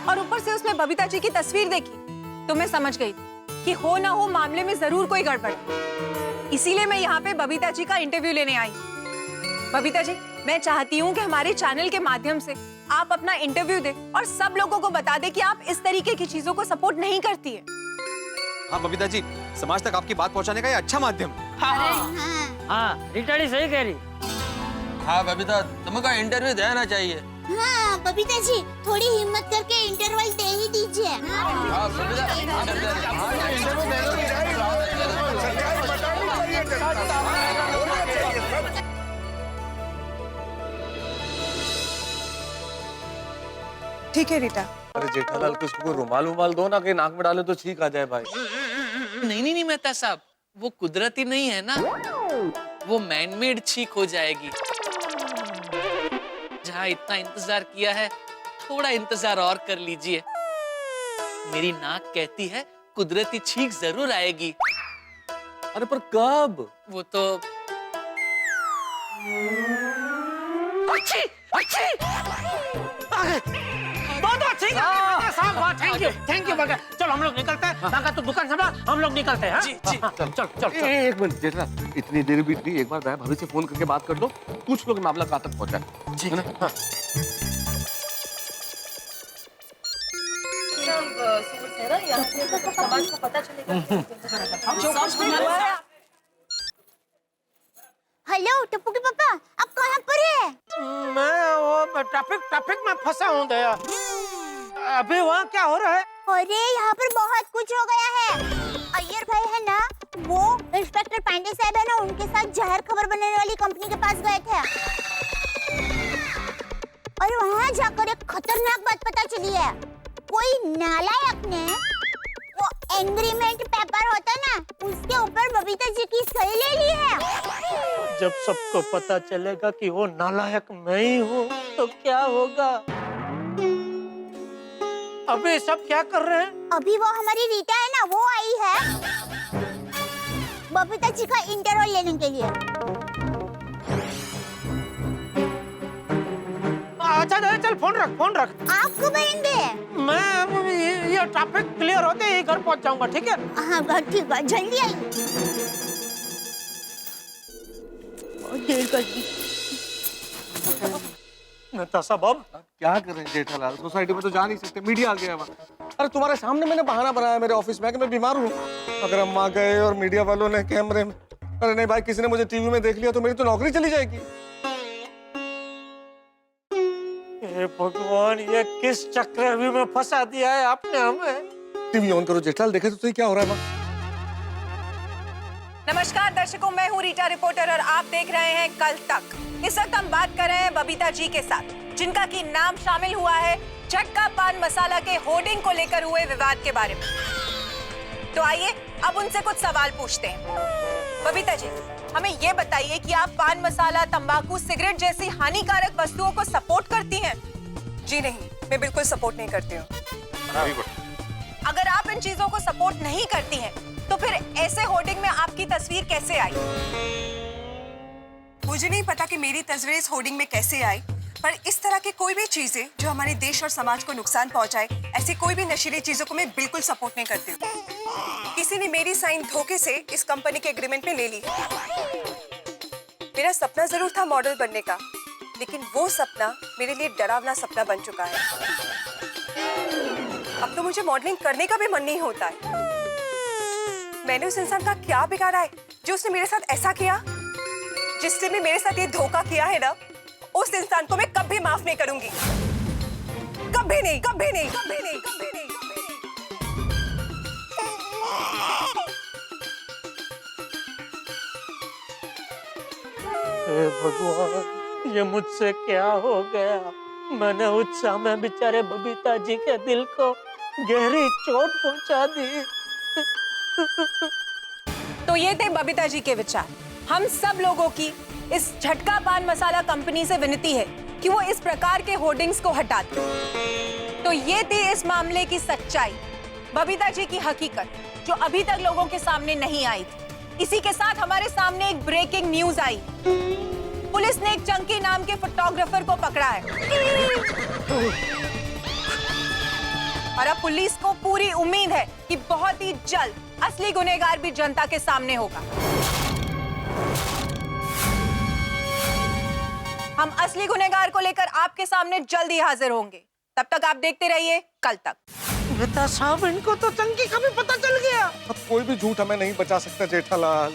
और ऊपर से उसमें बबीता जी की तस्वीर देखी, तो मैं समझ गई कि हो ना हो मामले में जरूर कोई गड़बड़ है। इसीलिए मैं यहाँ पे बबीता जी का इंटरव्यू लेने आई। बबीता जी, मैं चाहती हूँ कि हमारे चैनल के माध्यम से आप अपना इंटरव्यू दें और सब लोगों को बता दें कि आप इस तरीके की चीजों को सपोर्ट नहीं करती है। हाँ बबीता जी, समाज तक आपकी बात पहुंचाने का ये अच्छा माध्यम। हाँ, रिटाड़ी सही कह रही। हाँ बबीता, तुमको इंटरव्यू देना चाहिए। हाँ बबीता जी, थोड़ी हिम्मत करके इंटरवल दे ही दीजिए। हाँ बबीता, ठीक है रीटा। अरे जेठालाल को इसको कोई रुमाल दो ना, कि नाक में डाले तो छींक आ जाए भाई। नहीं मेहता साहब, वो कुदरती नहीं है ना, वो मैनमेड छींक हो जाएगी। जहाँ इतना इंतजार किया है, थोड़ा इंतजार और कर लीजिए। मेरी नाक कहती है कुदरती छींक जरूर आएगी। अरे पर कब? वो तो अच्छी बहुत अच्छी साहब, वाह थैंक यू बाका। चलो हम लोग निकलते हैं। बाका तो दुकान संभाल, हम लोग निकलते हैं। जी जी। चल चल चल। एक मिनट जेठालाल, इतनी देर बीत गई, एक बार मैं भाभी से फोन करके बात कर लो, पूछ लो कि मामला कहाँ तक पहुंचा है। ठीक है ना? समाज को पता चलेगा। हेलो टप्पू के पापा, आप कहाँ पर है? मैं वो ट्रैफिक में फंसा हूँ दया। अभी वहाँ क्या हो रहा है? अरे यहाँ पर बहुत कुछ हो गया है। अय्यर भाई है ना, वो इंस्पेक्टर पांडे साहब है ना, उनके साथ जहर खबर बनाने वाली कंपनी के पास गए थे और वहाँ जाकर एक खतरनाक बात पता चली है। कोई नालायक ने वो एग्रीमेंट पेपर होता ना, उसके ऊपर बबीता जी की सही ले ली है। जब सबको पता चलेगा कि वो नालायक मैं ही हूँ तो क्या होगा? अभी सब क्या कर रहे हैं? अभी वो हमारी रीटा है ना, वो आई है बबीता जी का इंटरव्यू लेने के लिए। अच्छा चल फोन रख। आप कब आएंगे? मैं ये ट्रैफिक क्लियर होते ही घर पहुंच जाऊंगा, ठीक है? हाँ ठीक है, जल्दी आई। देर कर दी। नताशा बाब क्या कर रहे हैं जेठालाल, सोसाइटी में तो जा नहीं सकते, मीडिया आ गया वहाँ। अरे तुम्हारे सामने मैंने बहाना बनाया मेरे ऑफिस में कि मैं बीमार हूँ। अगर हम आ गए और मीडिया वालों ने कैमरे में, अरे नहीं भाई, किसी ने मुझे टीवी में देख लिया तो मेरी तो नौकरी चली जाएगी। हे भगवान, ये किस चक्रव्यूह में फंसा दिया है आपने हमें। टीवी ऑन करो जेठालाल, देखे तो सही क्या हो रहा है वहाँ। नमस्कार दर्शकों, मैं हूँ रीटा रिपोर्टर और आप देख रहे हैं कल तक। इस वक्त हम बात कर रहे हैं बबीता जी के साथ, जिनका की नाम शामिल हुआ है झटका पान मसाला के होर्डिंग को लेकर हुए विवाद के बारे में। तो आइए अब उनसे कुछ सवाल पूछते हैं। बबीता जी, हमें ये बताइए कि आप पान मसाला, तंबाकू, सिगरेट जैसी हानिकारक वस्तुओं को सपोर्ट करती हैं? जी नहीं, मैं बिल्कुल सपोर्ट नहीं करती हूँ। अगर आप इन चीजों को सपोर्ट नहीं करती हैं, तो फिर ऐसे होर्डिंग में आपकी तस्वीर कैसे आई? मुझे नहीं पता कि मेरी तस्वीर इस होर्डिंग में कैसे आई, पर इस तरह की कोई भी चीजें जो हमारे देश और समाज को नुकसान पहुंचाए, ऐसी कोई भी नशीली चीजों को मैं बिल्कुल सपोर्ट नहीं करती हूँ। किसी ने मेरी साइन धोखे से इस कंपनी के एग्रीमेंट में ले ली। मेरा सपना जरूर था मॉडल बनने का, लेकिन वो सपना मेरे लिए डरावना सपना बन चुका है। अब तो मुझे मॉडलिंग करने का भी मन नहीं होता है। मैंने उस इंसान का क्या बिगाड़ा है जो उसने मेरे साथ ऐसा किया? जिसने भी मेरे साथ ये धोखा किया है ना, उस इंसान को मैं कभी माफ नहीं करूंगी। कभी नहीं, कभी नहीं, कभी नहीं, कभी नहीं, कभी नहीं। हे भगवान, ये मुझसे क्या हो गया? मैंने उत्साह में बेचारे बबीता जी के दिल को गहरी चोट पहुंचा दी। तो ये थे बबीता जी के विचार। हम सब लोगों की इस झटका पान मसाला कंपनी से विनती है कि वो इस प्रकार के होर्डिंग्स को हटा दें। तो ये थी इस मामले की सच्चाई, बबीता जी की हकीकत, जो अभी तक लोगों के सामने नहीं आई थी। इसी के साथ हमारे सामने एक ब्रेकिंग न्यूज आई। पुलिस ने एक चंकी नाम के फोटोग्राफर को पकड़ा है और अब पुलिस को पूरी उम्मीद है कि बहुत ही जल्द असली गुनहगार भी जनता के सामने होगा। हम असली गुनहगार को लेकर आपके सामने जल्द ही हाजिर होंगे। तब तक आप देखते रहिए कल तक। नेता साहब, इनको तो चंकी का भी पता चल गया। अब कोई भी झूठ हमें नहीं बचा सकता जेठालाल।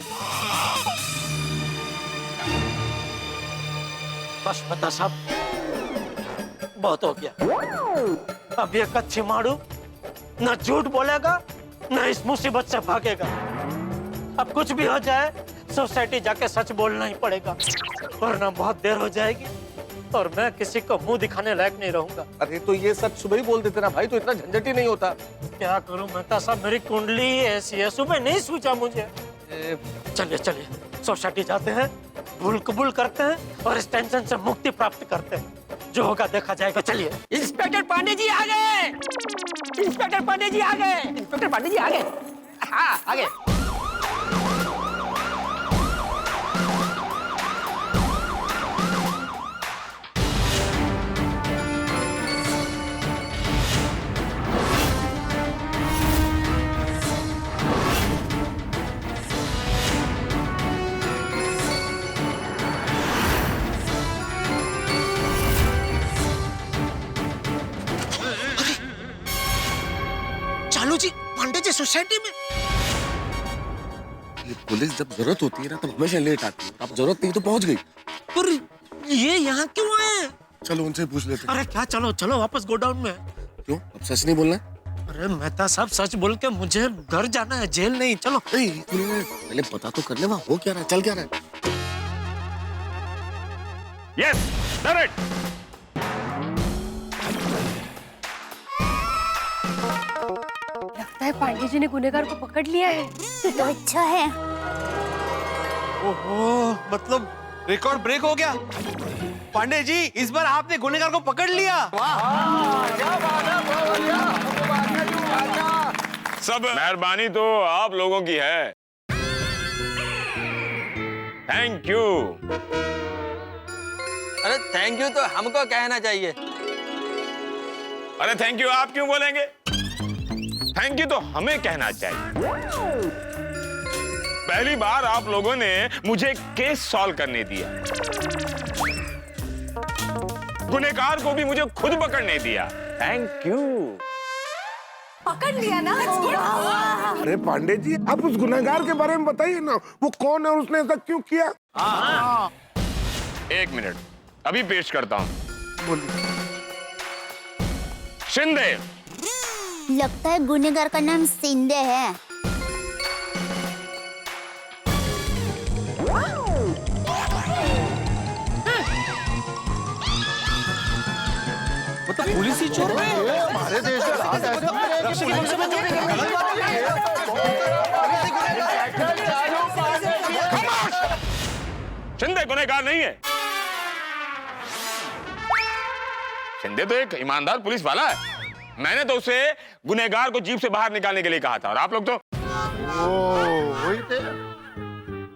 बस नेता साहब, बहुत हो गया। अब ये कच्ची मारू न झूठ बोलेगा न इस मुसीबत से भागेगा। अब कुछ भी हो जाए, सोसाइटी जाके सच बोलना ही पड़ेगा, वरना बहुत देर हो जाएगी और मैं किसी को मुंह दिखाने लायक नहीं रहूंगा। अरे तो ये सच सुबह ही बोल देते ना भाई, तो इतना झंझट ही नहीं होता। क्या करूं मेहता साहब, मेरी कुंडली ही ऐसी है, सुबह नहीं सोचा मुझे। चलिए चलिए सोसाइटी जाते हैं, भूल कबूल करते हैं और इस टेंशन से मुक्ति प्राप्त करते हैं। जो होगा देखा जाएगा। चलिए। इंस्पेक्टर पांडे जी आ गए। इंस्पेक्टर पांडे जी आ गए। इंस्पेक्टर पांडे जी आ गए। हाँ, आ गए। सोसाइटी में। ये पुलिस जब जरूरत होती है ना तब हमेशा लेट आती है। अब जरूरत नहीं तो पहुंच गई। पर ये यहाँ क्यों आए हैं? चलो उनसे पूछ लेते हैं। अरे क्या चलो चलो वापस गोडाउन में। क्यों अब सच नहीं बोलना? अरे मेहता साहब सच बोल के मुझे घर जाना है, जेल नहीं। चलो पहले पता तो कर ले वहाँ हो क्या रहा है, चल क्या रहा है। Yes direct. लगता है पांडे जी ने गुनहगार को पकड़ लिया है। तो अच्छा है। ओहो, मतलब रिकॉर्ड ब्रेक हो गया। पांडे जी इस बार आपने गुनहगार को पकड़ लिया। सब मेहरबानी तो आप लोगों की है। Thank you. अरे थैंक यू तो हमको कहना चाहिए। अरे थैंक यू आप क्यों बोलेंगे? थैंक यू तो हमें कहना चाहिए। पहली बार आप लोगों ने मुझे केस सॉल्व करने दिया, गुनहगार को भी मुझे खुद पकड़ने दिया। Thank you. पकड़ लिया ना। अरे पांडे जी आप उस गुनहगार के बारे में बताइए ना, वो कौन है और उसने ऐसा क्यों किया? एक मिनट अभी पेश करता हूं। बोलिए। शिंदे। लगता है गुनहगार का नाम शिंदे है। मतलब पुलिस ही चोर है। हमारे देश का राज ऐसा भी शिंदे गुनहगार नहीं है। शिंदे तो एक ईमानदार पुलिस वाला है। मैंने तो उसे गुनहगार को जीप से बाहर निकालने के लिए कहा था और आप लोग तो वही थे।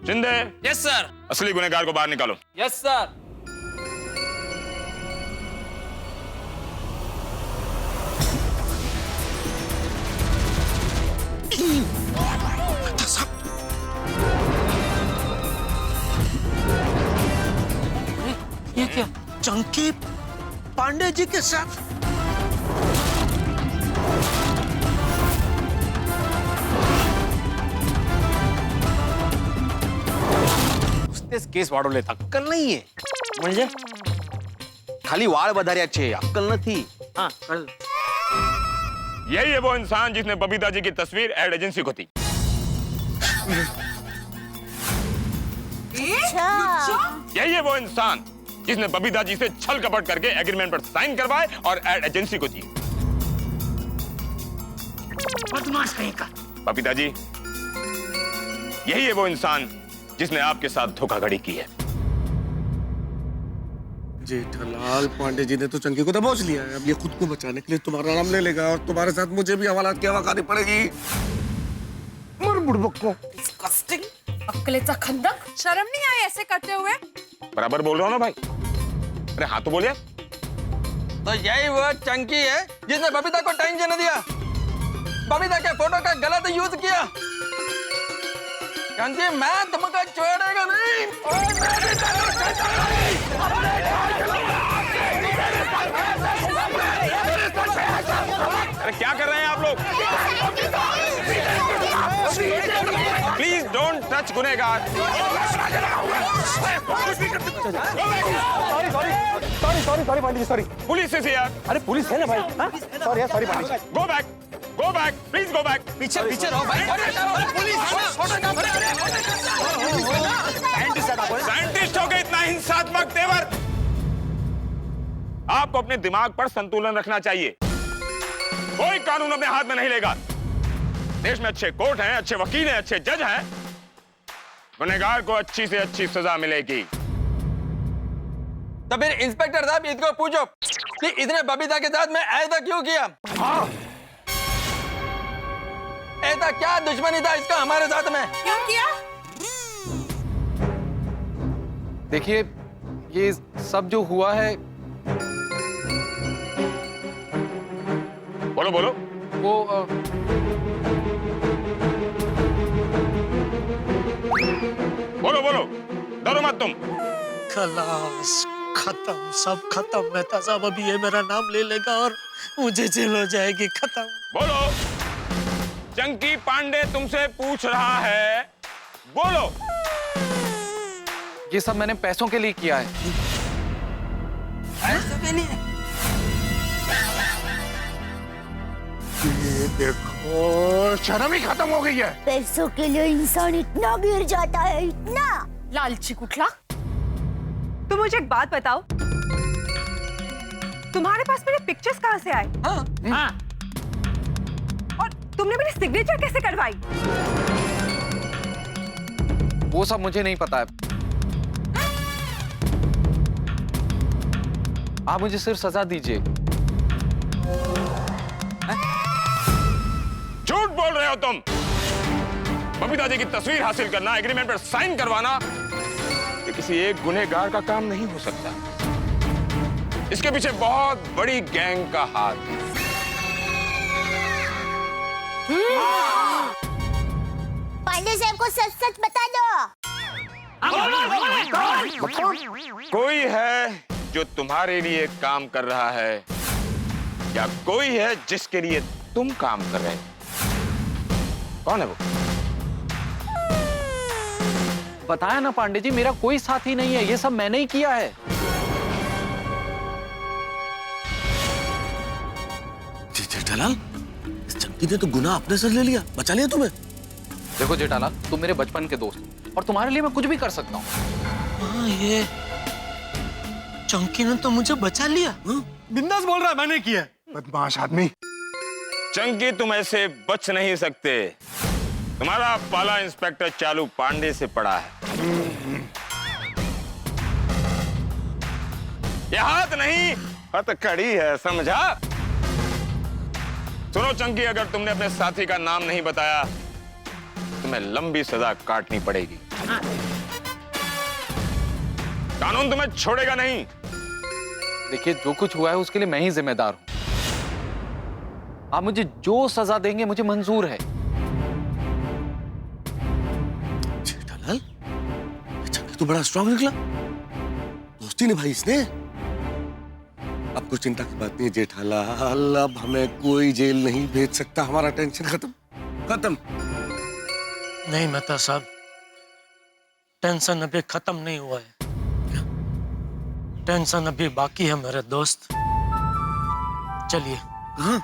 शिंदे। Yes sir. असली गुनहगार को बाहर निकालो। Yes sir. ये क्या चंकी पांडे जी के साथ? उसने केस वाढवले अक्कल नाहीये म्हणजे खाली वाळ बधाऱ्याचे अक्कल नथी। हाँ कळ। यही है वो इंसान जिसने बबीता जी की तस्वीर एड एजेंसी को दी। यही है वो इंसान जिसने बबीता जी से छल कपट करके एग्रीमेंट पर साइन करवाए और एड एजेंसी को दिए। बदमाश कहीं का। बबीता जी यही है वो इंसान जिसने आपके साथ धोखाधड़ी की है। जेठालाल पांडे जी ने तो चंकी को दबोच लिया है। अब ये खुद को बचाने के लिए तुम्हारा नाम ले लेगा और तुम्हारे साथ मुझे भी हवालात की हवा खानी पड़ेगी। मर बुड़बक को। डिस्गस्टिंग। अक्कलेचा खंदक। शर्म नहीं आई ऐसे करते हुए? बराबर बोल रहा हूँ ना भाई। अरे हाँ तो बोलिए। तो यही वो चंकी है जिसने बबीता को टेंशन दिया, बबीता के फोटो का गलत यूज किया। चंकी मैं तुमको छोड़ेगा नहीं। अरे क्या कर रहे हैं आप लोग? प्लीज डोंट टच गुनहगार। Sorry Pandey ji sorry. Police से यार। अरे पुलिस है ना भाई। Sorry sorry Pandey ji. Go back please go back. पीछे पीछे रहो भाई। साइंटिस्ट हो गए इतना हिंसात्मक तेवर। आपको अपने दिमाग पर संतुलन रखना चाहिए। कोई कानून अपने हाथ में नहीं लेगा। देश में अच्छे कोर्ट हैं, अच्छे वकील हैं, अच्छे जज हैं। गुनहगार को अच्छी से अच्छी सजा मिलेगी। तो फिर इंस्पेक्टर साहब इसको पूछो कि इसने बबीता के साथ में ऐसा क्यों किया? ऐसा क्या दुश्मनी था इसका हमारे साथ में? क्यों किया? देखिए ये सब जो हुआ है। बोलो बोलो। वो बोलो बोलो, डरो मत तुम। खलास, खत्म, सब खत्म। मेहता साहब अभी ये मेरा नाम ले लेगा और मुझे जेल हो जाएगी। खत्म। बोलो। चंकी पांडे तुमसे पूछ रहा है, बोलो। ये सब मैंने पैसों के लिए किया है। पैसों के लिए? ये देखो, शर्म ही खत्म हो गई है। पैसों के लिए इंसान इतना गिर जाता है, इतना। लालची कुठला। तुम मुझे एक बात बताओ, तुम्हारे पास मेरे पिक्चर्स कहाँ से आए? हाँ। और तुमने मेरी सिग्नेचर कैसे करवाई? वो सब मुझे नहीं पता है। आप मुझे सिर्फ सजा दीजिए। झूठ बोल रहे हो तुम। बबीता जी की तस्वीर हासिल करना, एग्रीमेंट पर साइन करवाना, ये किसी एक गुनहगार का काम नहीं हो सकता। इसके पीछे बहुत बड़ी गैंग का हाथ है। पांडे साहब को सच सच बता दो। कोई है जो तुम्हारे लिए काम कर रहा है, या कोई है जिसके लिए तुम काम कर रहे हो? कौन है वो? बताया ना पांडे जी, मेरा कोई साथी नहीं है, ये सब मैंने ही किया है। जेठालाल, इस चंकी ने तो गुनाह अपने सर ले लिया, बचा लिया तुम्हें। देखो जेठालाल, तुम मेरे बचपन के दोस्त और तुम्हारे लिए मैं कुछ भी कर सकता हूँ। ये चंकी ने तो मुझे बचा लिया। बिंदास बोल रहा है, मैंने किया। बदमाश आदमी। चंकी, तुम ऐसे बच नहीं सकते। तुम्हारा पाला इंस्पेक्टर चालू पांडे से पड़ा है। ये हाथ नहीं, हथकड़ी है, समझा? सुनो चंकी, अगर तुमने अपने साथी का नाम नहीं बताया, तुम्हें लंबी सजा काटनी पड़ेगी। कानून तुम्हें छोड़ेगा नहीं। देखिए, जो कुछ हुआ है उसके लिए मैं ही जिम्मेदार हूं। आप मुझे जो सजा देंगे मुझे मंजूर है। जेठालाल, चंकी तो बड़ा स्ट्रांग निकला, दोस्ती निभाई इसने। अब कोई चिंता की बात नहीं है जेठालाल, अब हमें कोई जेल नहीं भेज सकता, हमारा टेंशन खत्म खत्म। नहीं मेहता साहब, टेंशन अभी खत्म नहीं हुआ है। टेंशन अभी बाकी है मेरे दोस्त। चलिए। हाँ?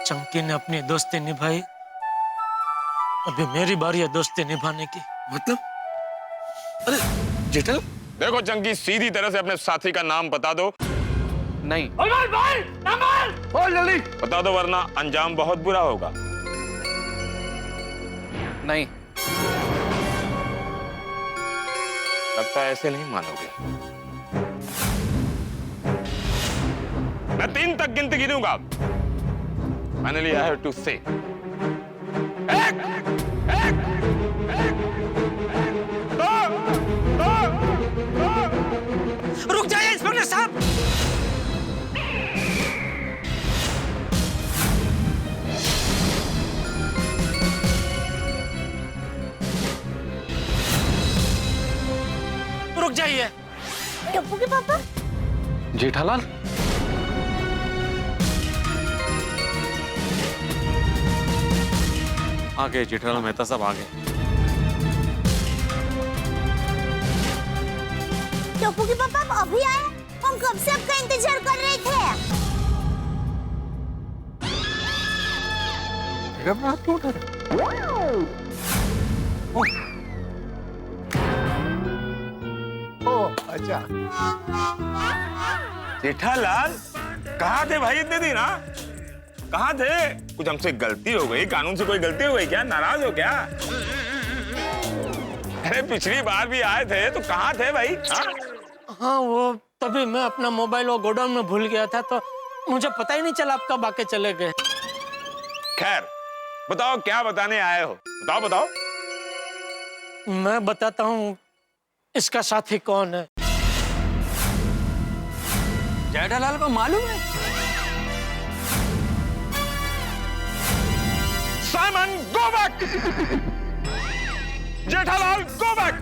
चंकी ने अपनी दोस्ती निभाई, अभी मेरी बारी है दोस्ती निभाने की। मतलब? अरे जेठालाल, देखो चंकी, सीधी तरह से अपने साथी का नाम बता दो। नहीं। बोल जल्दी बता दो, वरना अंजाम बहुत बुरा होगा। नहीं। लगता है ऐसे नहीं मानोगे। मैं 3 तक गिनती गिनूंगा। Finally, I have to say. एक, एक, दो। रुक जाइए इंस्पेक्टर साहब। रुक जाइए। टप्पू के पापा। जेठालाल, आ गए जेठालाल मेहता साहब, आ गए। टप्पू के पापा आप अभी आए? हम कब से आपका इंतजार कर रहे थे। अच्छा। जेठालाल, कहाँ थे भाई इतने दिन? हाँ, कहाँ थे? कुछ हमसे गलती हो गई? कानून से कोई गलती हो गई क्या? नाराज हो क्या? अरे पिछली बार भी आए थे तो कहाँ थे भाई? हाँ, वो तभी मैं अपना मोबाइल वो गोडाउन में भूल गया था, तो मुझे पता ही नहीं चला आप कब आके चले गए। खैर, बताओ क्या बताने आए हो? बताओ बताओ। मैं बताता हूँ इसका साथी कौन है। जेठालाल को मालूम है? Simon, go back! Jethalal, go back!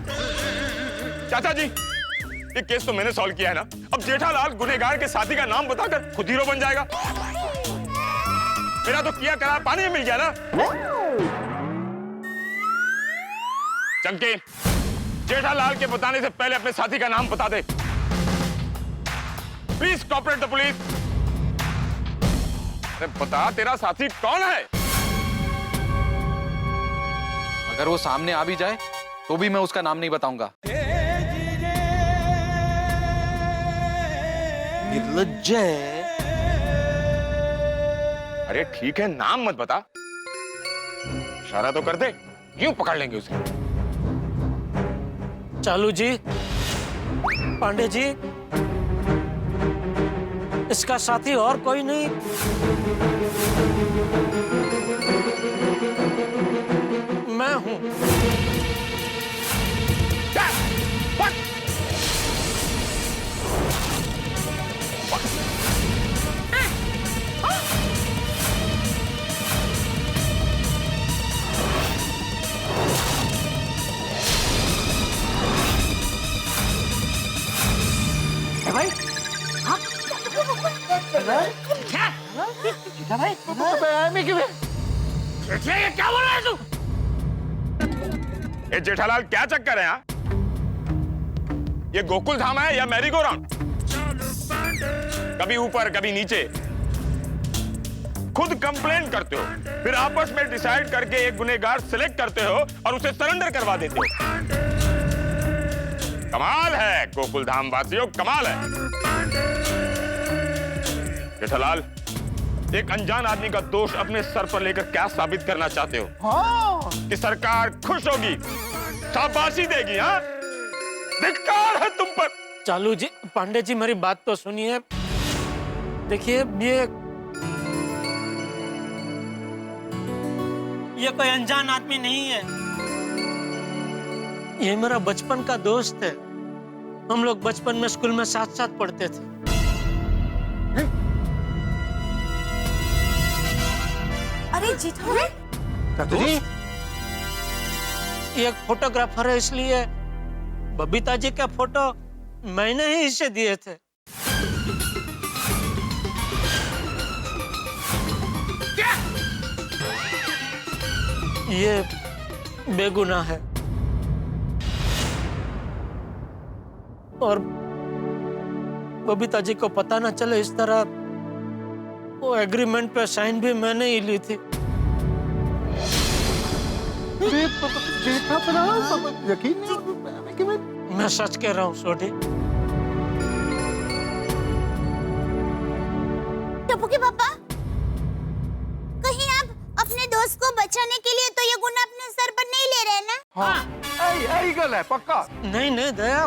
चाचा जी, ये केस तो मैंने सॉल्व किया है ना। अब जेठालाल गुनहगार के साथी का नाम बताकर खुद हीरो बन जाएगा। मेरा तो किया करा पानी में मिल गया ना। चंकी, जेठालाल के बताने से पहले अपने साथी का नाम बता दे। Please cooperate the police. अरे बता, तेरा साथी कौन है? अगर वो सामने आ भी जाए तो भी मैं उसका नाम नहीं बताऊंगा। निर्लज्ज है। अरे ठीक है, नाम मत बता, इशारा तो कर दे, यूं पकड़ लेंगे उसे। चालू जी, पांडे जी, इसका साथी और कोई नहीं। मैं हूं। भाई, क्या भाई? क्या बोल रहा है तू? ये जेठालाल क्या चक्कर है यहाँ? ये गोकुल धाम है या मैरी गो राउंड? कभी ऊपर कभी नीचे, खुद कंप्लेन करते हो, फिर आपस में डिसाइड करके एक गुनहगार सिलेक्ट करते हो और उसे सरेंडर करवा देते हो। कमाल है गोकुल धाम वासियों, कमाल है। जेठालाल, एक अनजान आदमी का दोष अपने सर पर लेकर क्या साबित करना चाहते हो? हाँ। कि सरकार खुश होगी, शाबाशी देगी? हाँ, धिक्कार है तुम पर। चालू जी, पांडे जी, मेरी बात तो सुनिए। देखिए, ये कोई अनजान आदमी नहीं है। ये मेरा बचपन का दोस्त है। हम लोग बचपन में स्कूल में साथ साथ पढ़ते थे। अरे जेठालाल, चाचू जी, ये एक फोटोग्राफर है, इसलिए बबीता जी का फोटो मैंने ही इसे दिए थे। क्या? ये बेगुनाह है और बबीता जी को पता ना चले, इस तरह वो एग्रीमेंट पे साइन भी मैंने ही ली थी। यकीन नहीं, मैं सच कह रहा हूँ सोडी। टप्पू के पापा, कहीं आप अपने दोस्त को बचाने के लिए तो ये गुना अपने सर पर नहीं ले रहे ना? हाँ, यही गल है पक्का। नहीं नहीं दया,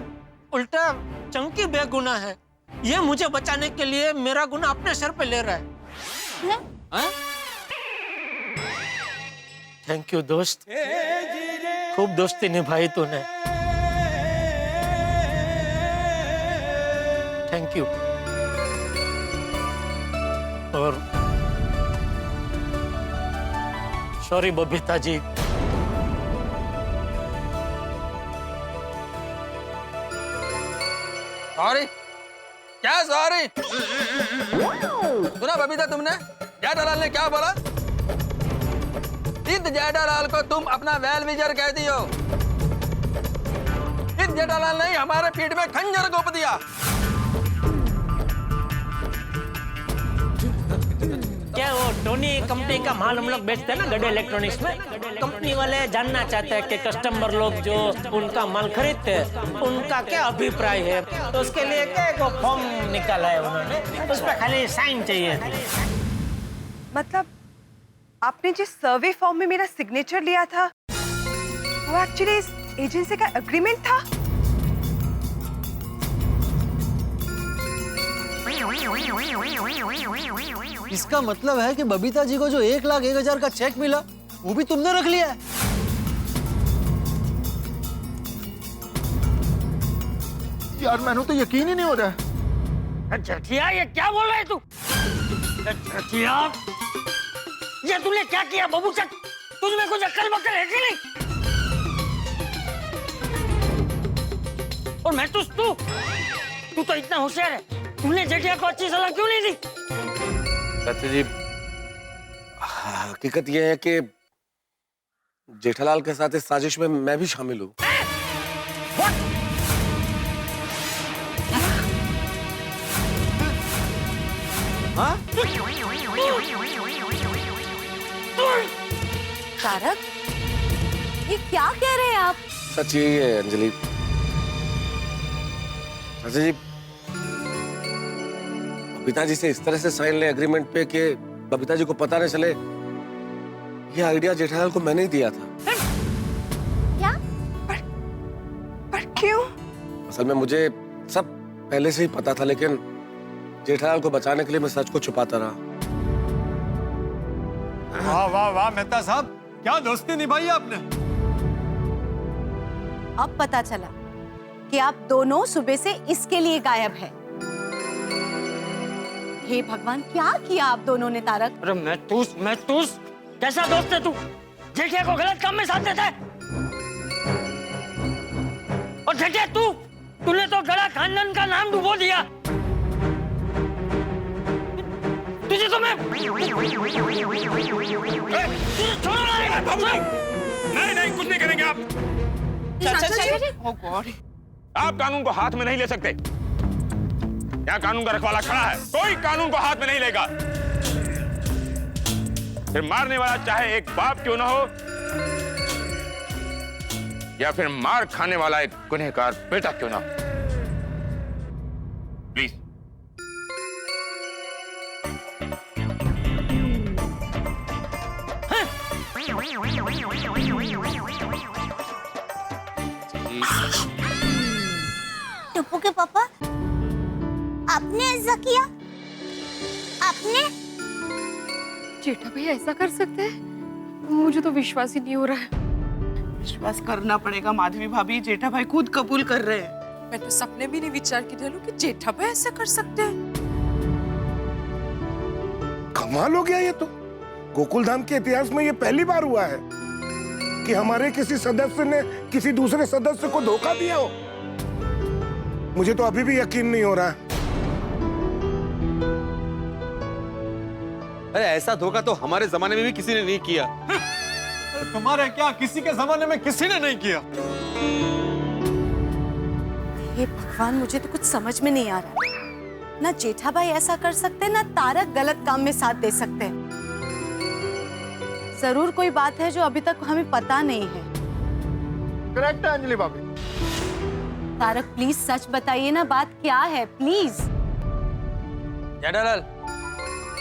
उल्टा चंकी बेगुनाह है। ये मुझे बचाने के लिए मेरा गुना अपने सर पे ले रहा है। थैंक यू दोस्त, खूब दोस्ती निभाई तूने। Thank you. और सॉरी बबीता जी। सॉरी? क्या सॉरी? सुना बबीता तुमने? जेठालाल ने क्या बोला? इस जेठालाल को तुम अपना वेल विजर कहती हो। इस जेठालाल ने हमारे पीठ में खंजर घोंप दिया। क्या वो टोनी कंपनी का माल हम लोग बेचते हैं ना गड्ढे इलेक्ट्रॉनिक्स में, कंपनी वाले जानना चाहते हैं कि कस्टमर लोग जो उनका माल खरीदते हैं उनका क्या अभिप्राय है। तो उसके लिए क्या एक फॉर्म निकाला है उन्होंने, उस पर खाली साइन चाहिए थी। मतलब आपने जिस सर्वे फॉर्म में मेरा सिग्नेचर लिया था वो एक्चुअली इस एजेंसी का एग्रीमेंट था? इसका मतलब है कि बबीता जी को जो 1,01,000 का चेक मिला वो भी तुमने रख लिया है। यार मैंने तो यकीन ही नहीं हो रहा है। जठिया, ये क्या बोल रहा है तू? जठिया, ये तूने क्या किया बबूचक? तुझमें कुछ अक्ल बक्ल है कि नहीं? और मैं तू तो इतना होशियार है, तूने जेठिया को अच्छी सलाह क्यों नहीं दी? चाचा जी, हकीकत यह है कि जेठालाल के साथ इस साजिश में मैं भी शामिल हूँ। तारक, ये क्या कह रहे हैं आप? सच यही है अंजलि। अच्छा जी, बबीता जी से इस तरह से साइन ले एग्रीमेंट पे कि बबीता जी को पता न चले, ये आइडिया जेठालाल को मैंने ही दिया था। क्या? पर क्यों? असल में मुझे सब पहले से ही पता था, लेकिन जेठालाल को बचाने के लिए मैं सच को छुपाता रहा। वाह वाह वाह मेहता साहब, क्या दोस्ती निभाई आपने। अब पता चला कि आप दोनों सुबह से इसके लिए गायब हैं। हे भगवान, क्या किया आप दोनों ने तारक? अरे मैं तू कैसा दोस्त है तू? जेठिया को गलत काम में साथ देता है। और जेठिया तूने तो गड़ा खानदान का नाम डुबो दिया। तुझे तो मैं छोड़ो नहीं, कुछ नहीं करेंगे आप। आप कानून को हाथ में नहीं ले सकते। यहाँ कानून का रखवाला खड़ा है, कोई कानून को हाथ में नहीं लेगा। फिर मारने वाला चाहे एक बाप क्यों ना हो, या फिर मार खाने वाला एक गुनहगार बेटा क्यों ना हो। प्लीज। टप्पू के पापा, आपने ऐसा किया? आपने? जेठा भाई ऐसा कर सकते हैं? मुझे तो विश्वास ही नहीं हो रहा है। विश्वास करना पड़ेगा माधवी भाभी, जेठा भाई खुद कबूल कर रहे हैं। मैं तो सपने भी नहीं विचार की ढलूं कि जेठा भाई ऐसा कर सकते हैं। कमाल हो गया ये तो। गोकुल धाम के इतिहास में ये पहली बार हुआ है कि हमारे किसी सदस्य ने किसी दूसरे सदस्य को धोखा दिया हो। मुझे तो अभी भी यकीन नहीं हो रहा है। अरे ऐसा धोखा तो हमारे जमाने में भी किसी ने नहीं किया। तुम्हारे क्या, किसी के जमाने में किसी ने नहीं किया। हे भगवान, मुझे तो कुछ समझ में नहीं आ रहा। ना जेठा भाई ऐसा कर सकते, ना तारक गलत काम में साथ दे सकते। जरूर कोई बात है जो अभी तक हमें पता नहीं है। करेक्ट है अंजलि भाभी। तारक प्लीज सच बताइए ना, बात क्या है प्लीज। जेठालाल,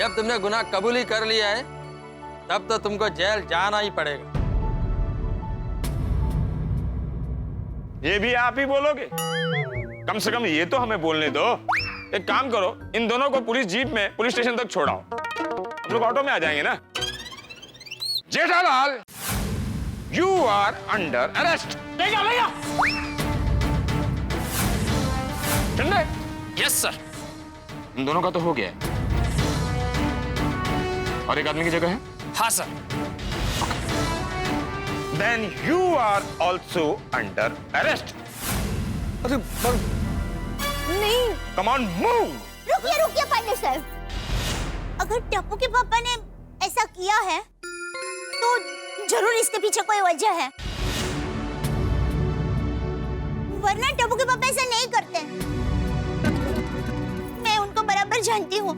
जब तुमने गुनाह कबूल ही कर लिया है, तब तो तुमको जेल जाना ही पड़ेगा। ये भी आप ही बोलोगे? कम से कम ये तो हमें बोलने दो। एक काम करो, इन दोनों को पुलिस जीप में पुलिस स्टेशन तक छोड़ाओ। हम लोग ऑटो में आ जाएंगे ना। Jethalal, you are under arrest. ले जा। Yes sir. इन दोनों का तो हो गया है। और एक आदमी की जगह है? हाँ sir. Then you are also under arrest. अरे नहीं। Come on, move. रुकिए पांडे साहब। अगर टप्पू के पापा ने ऐसा किया है, तो जरूर इसके पीछे कोई वजह है, वरना टप्पू के पापा ऐसा नहीं करते। मैं उनको बराबर जानती हूँ।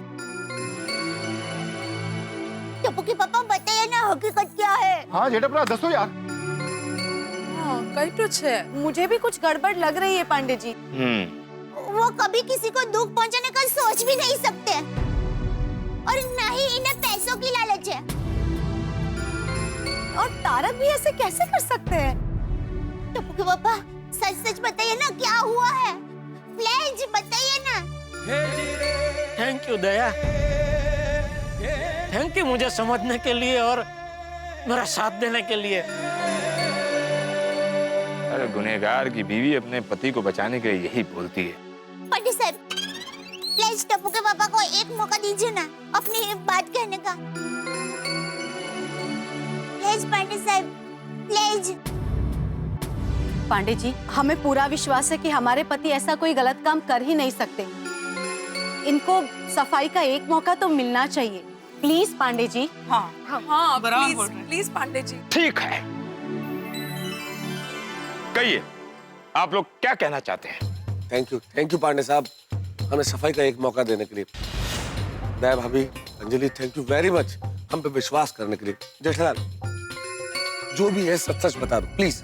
टप्पू के पापा बताइए ना, हकीकत क्या है? हाँ जेठा भरा, दसो यार। कई कुछ है, मुझे भी कुछ गड़बड़ लग रही है पांडे जी। वो कभी किसी को दुख पहुंचाने का सोच भी नहीं सकते, और न ही इन्हें पैसों की लालच है। और तारक भी ऐसे कैसे कर सकते हैं? टप्पू के पापा, सच सच बताइए ना, क्या हुआ है? प्लीज बताइए ना। Thank you Daya, thank you मुझे समझने के लिए और मेरा साथ देने के लिए। अरे गुनहगार की बीवी अपने पति को बचाने के लिए यही बोलती है। पंडित साहब, प्लीज टप्पू के पापा को एक मौका दीजिए ना अपनी बात कहने का। प्लीज पंडित साहब, प्लीज। पांडे जी, हमें पूरा विश्वास है कि हमारे पति ऐसा कोई गलत काम कर ही नहीं सकते। इनको सफाई का एक मौका तो मिलना चाहिए। प्लीज पांडे जी। हाँ हाँ बराबर प्लीज प्लीज पांडे जी। ठीक है, कहिए आप लोग क्या कहना चाहते हैं? थैंक यू पांडे साहब, हमें सफाई का एक मौका देने के लिए। दया भाभी, Anjali, thank you very much हम पे विश्वास करने के लिए। जेठालाल, जो भी है सच सच बता दो प्लीज।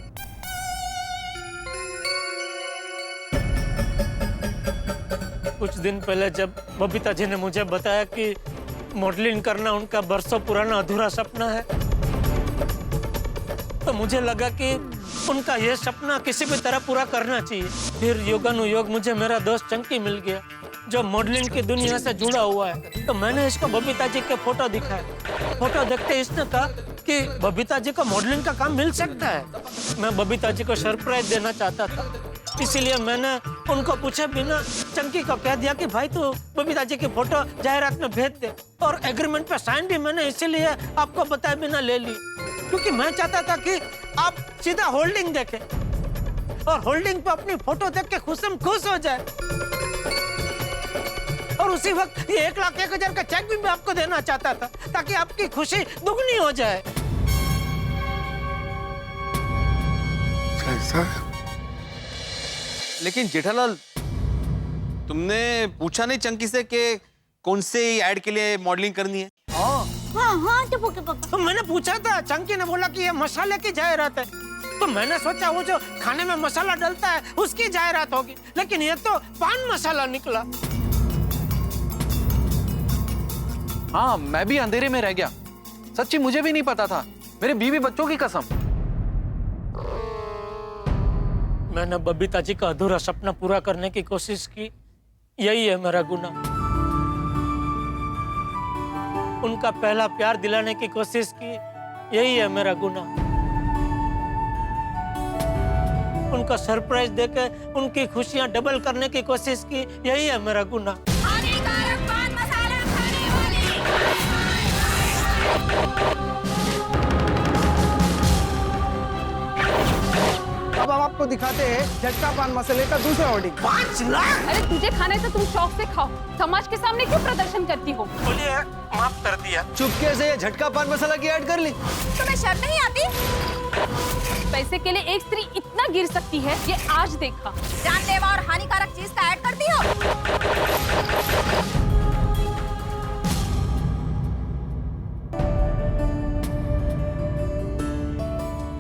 कुछ दिन पहले जब बबीता जी ने मुझे बताया कि मॉडलिंग करना उनका बरसों पुराना अधूरा सपना है, तो मुझे लगा कि उनका यह सपना किसी भी तरह पूरा करना चाहिए। फिर योगानुयोग मुझे मेरा दोस्त चंकी मिल गया जो मॉडलिंग की दुनिया से जुड़ा हुआ है। तो मैंने इसको बबीता जी के फोटो दिखाए। फोटो देखते इसने कहा कि बबीता जी को मॉडलिंग का काम मिल सकता है। मैं बबीता जी को सरप्राइज देना चाहता था, इसीलिए मैंने उनको पूछे बिना चंकी को कह दिया कि भाई तू बबीता जी की फोटो जाहिरात में भेज दे, और एग्रीमेंट पे साइन भी मैंने इसीलिए आपको बताए बिना ले ली, क्योंकि मैं चाहता था कि आप सीधा होल्डिंग देखें और होल्डिंग पे अपनी फोटो देख के खुश हो जाए, और उसी वक्त ये 1,01,000 का चेक भी मैं आपको देना चाहता था ताकि आपकी खुशी दुगनी हो जाए। लेकिन जेठालाल, तुमने पूछा नहीं चंकी से कि कौन से ऐड के लिए मॉडलिंग करनी है? हाँ तो मैंने पूछा था, चंकी ने बोला कि ये मसाले की जाहिरात है। तो मैंने सोचा वो जो खाने में मसाला डलता है उसकी जाहिरात होगी, लेकिन ये तो पान मसाला निकला। हाँ, मैं भी अंधेरे में रह गया। सच्ची मुझे भी नहीं पता था, मेरे बीवी बच्चों की कसम। मैंने बबीता जी का अधूरा सपना पूरा करने की कोशिश की, यही है मेरा गुनाह। उनका पहला प्यार दिलाने की कोशिश की, यही है मेरा गुनाह। उनका सरप्राइज देकर उनकी खुशियां डबल करने की कोशिश की, यही है मेरा गुनाह। अब हम आपको दिखाते हैं झटका पान मसाले का दूसरा ऑर्डर। 5 लाख! अरे तुझे खाना है तो तुम शौक से खाओ, समाज के सामने क्यों प्रदर्शन करती हो? बोलिए, माफ कर दिया। चुपके से ये झटका पान मसाला की ऐड कर ली। तुम्हें शर्म नहीं आती? पैसे के लिए एक स्त्री इतना गिर सकती है, ये आज देखा। जानलेवा और हानिकारक चीज का ऐड करती हो।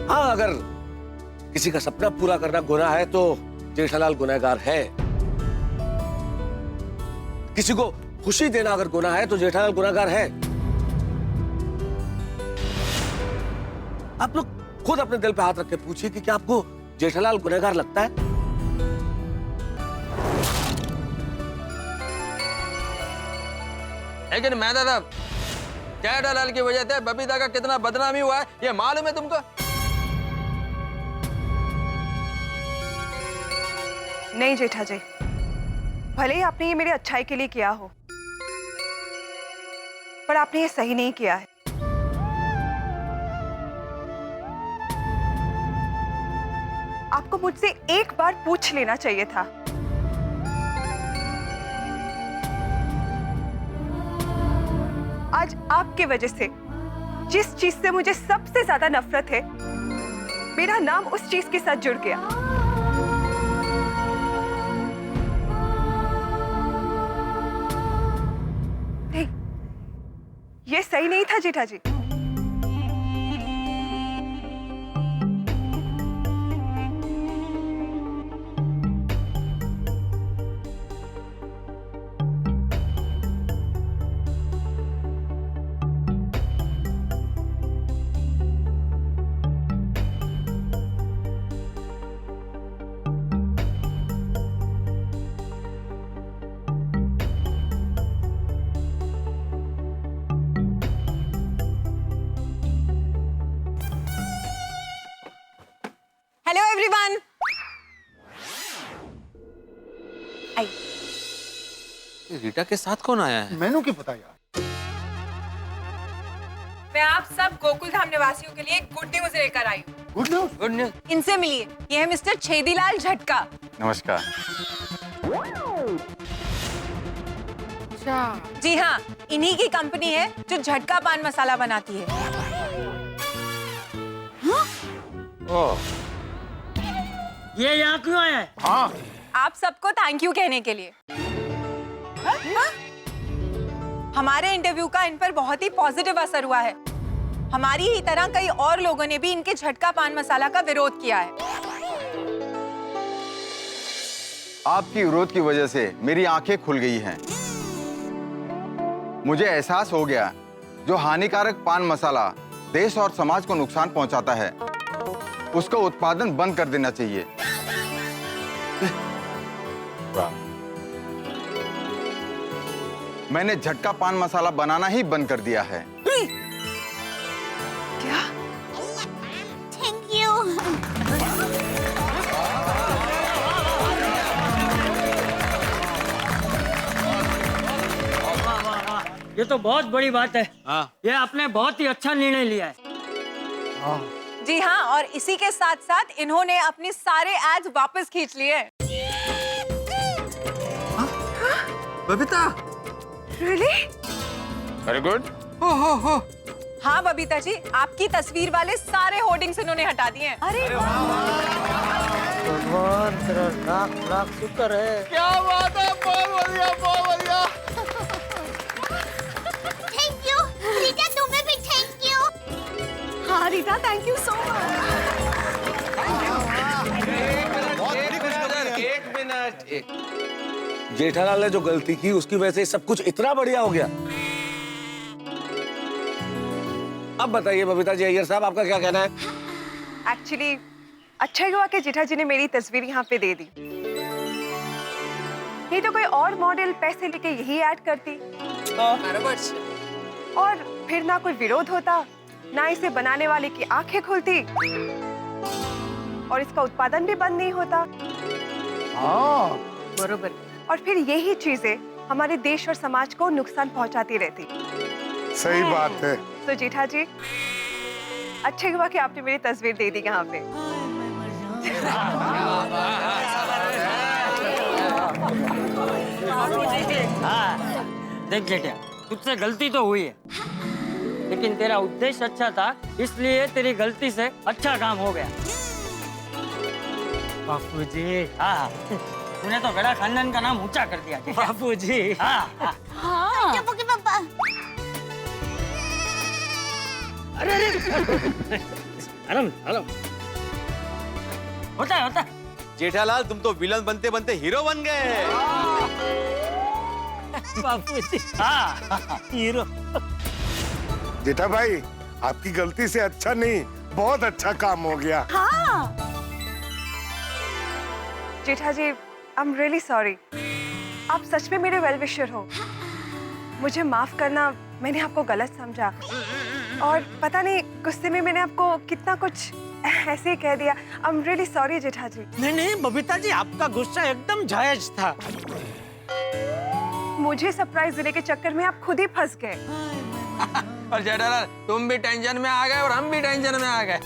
हाँ, अगर किसी का सपना पूरा करना गुनाह है तो जेठालाल गुनहगार है। किसी को खुशी देना अगर गुनाह है तो जेठालाल गुनहगार है। आप लोग खुद अपने दिल पे हाथ रख के पूछिए कि क्या आपको जेठालाल गुनहगार लगता है? लेकिन मैं दादा, जेठालाल की वजह से बबीता का कितना बदनामी हुआ है ये मालूम है तुमको? नहीं जेठा जी, भले ही आपने ये मेरे अच्छाई के लिए किया हो, पर आपने ये सही नहीं किया है। आपको मुझसे एक बार पूछ लेना चाहिए था। आज आपके वजह से जिस चीज से मुझे सबसे ज्यादा नफरत है, मेरा नाम उस चीज के साथ जुड़ गया। नहीं, ये सही नहीं था जेठा जी। Hello everyone. रीटा के साथ कौन आया है? मैनू क्या पता यार। मैं आप सब गोकुल धाम निवासियों के लिए एक गुड न्यूज लेकर आई हूँ। Good news? Good news? इनसे मिलिए, ये है मिस्टर छेदीलाल झटका। नमस्कार। जी हाँ, इन्हीं की कंपनी है जो झटका पान मसाला बनाती है। ये यहाँ क्यों आया है? हाँ, आप सबको थैंक यू कहने के लिए। हमारे इंटरव्यू का इन पर बहुत ही पॉजिटिव असर हुआ है। हमारी ही तरह कई और लोगों ने भी इनके झटका पान मसाला का विरोध किया है। आपकी विरोध की वजह से मेरी आंखें खुल गई हैं। मुझे एहसास हो गया जो हानिकारक पान मसाला देश और समाज को नुकसान पहुंचाता है उसका उत्पादन बंद कर देना चाहिए। मैंने झटका पान मसाला बनाना ही बंद कर दिया है। क्या? Thank you. ये तो बहुत बड़ी बात है। ये आपने बहुत ही अच्छा निर्णय लिया है। जी हाँ, और इसी के साथ साथ इन्होंने अपने सारे एड्स वापस खींच लिए। बबीता, Really? Very good. हाँ बबीता जी, आपकी तस्वीर वाले सारे होर्डिंग्स इन्होंने हटा दिए हैं। अरे भगवान तेरा लाख लाख शुक्र है। क्या बात है, बहुत बढ़िया, बहुत बढ़िया। थैंक यू रीटा, तुम्हें भी थैंक यू। हाँ रीटा, थैंक यू सो एक जेठालाल ने जो गलती की उसकी वजह से सब कुछ इतना बढ़िया हो गया। अब बताइए बबीता जी, अय्यर साहब आपका क्या कहना है? एक्चुअली अच्छा ही हुआ कि जेठा जी ने मेरी तस्वीर यहाँ पे दे दी। नहीं तो कोई और मॉडल पैसे लेके यही ऐड करती और फिर ना कोई विरोध होता, ना इसे बनाने वाले की आंखें खुलती और इसका उत्पादन भी बंद नहीं होता। बरोबर। और फिर यही चीजें हमारे देश और समाज को नुकसान पहुंचाती रहती। सही बात है। तो जेठा जी, अच्छा हुआ कि आपने मेरी तस्वीर दे दी यहाँ पे। हाँ, देख बेटा, तुझसे गलती तो हुई है, लेकिन तेरा उद्देश्य अच्छा था, इसलिए तेरी गलती से अच्छा काम हो गया। बापूजी, हाँ, तूने तो गड़ा खानदान का नाम ऊंचा कर दिया। बापूजी, हाँ, हाँ। पापा। अरे आराम आराम, होता है होता है। जेठालाल, तुम तो विलन बनते बनते हीरो बन गए। बापूजी, हाँ, हीरो। जेठा भाई, आपकी गलती से अच्छा नहीं, बहुत अच्छा काम हो गया। हाँ। जेठा ji, I am really sorry. आप सच में मेरे वेल विशर हो। मुझे माफ करना, मैंने आपको गलत समझा और पता नहीं गुस्से में मैंने आपको कितना कुछ ऐसे ही कह दिया। आई एम रियली सॉरी जेठा जी। नहीं नहीं बबीता जी, आपका गुस्सा एकदम जायज था। मुझे सरप्राइज देने के चक्कर में आप खुद ही फंस गए। और जेठालाल, तुम भी टेंशन में आ गए और हम भी टेंशन में आ गए।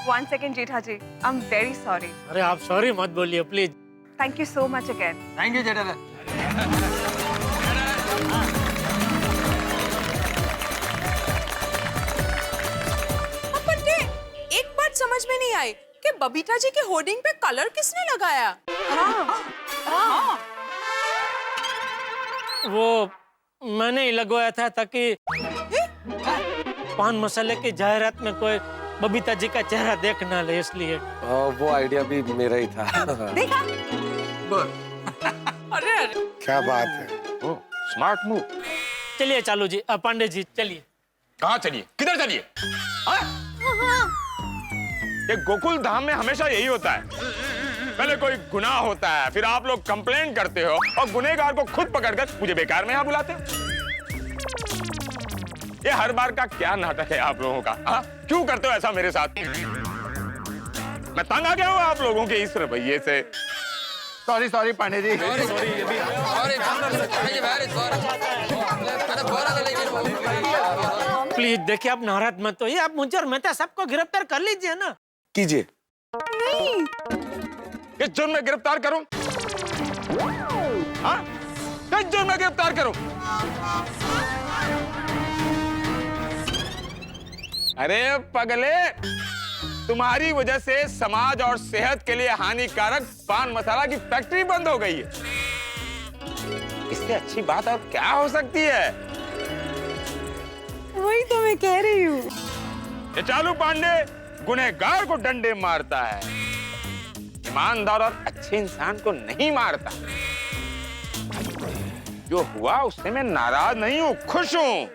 1 second Jetha ji, I am very sorry. अरे आप सॉरी मत बोलिए please. Thank you so much again. Thank you Jethalal. एक बात समझ में नहीं आई कि बबीता जी के होर्डिंग पे कलर किसने लगाया? हाँ। वो मैंने ही लगवाया था ताकि पान मसाले की जाहिरात में कोई बबीता जी का चेहरा देख ना ले, इसलिए। वो आइडिया भी मेरा ही था। देखा? अरे क्या बात है। Smart move. चलिए चालू जी, पांडे जी चलिए। कहाँ चलिए? किधर चलिए? ये गोकुल धाम में हमेशा यही होता है। पहले कोई गुनाह होता है, फिर आप लोग कंप्लेंट करते हो और गुनहगार को खुद पकड़कर मुझे बेकार में यहाँ बुलाते हो। ये हर बार का क्या नाटक है आप लोगों का? हाँ? क्यों करते हो ऐसा मेरे साथ? मैं तंग आ गया हूँ आप लोगों के इस रवैये से। Sorry sorry Pandey ji. Please देखिए, आप नाराज मत होइए। आप मुझे और मेहता सबको गिरफ्तार कर लीजिए ना। कीजिए। किस जुर्म में गिरफ्तार करूं? हाँ? किस जुर्म में गिरफ्तार करूं? अरे पगले, तुम्हारी वजह से समाज और सेहत के लिए हानिकारक पान मसाला की फैक्ट्री बंद हो गई है। इससे अच्छी बात और क्या हो सकती है? वही तो मैं कह रही हूँ। ये चालू पांडे गुनहगार को डंडे मारता है, ईमानदार और अच्छे इंसान को नहीं मारता। जो हुआ उससे मैं नाराज नहीं हूं, खुश हूं,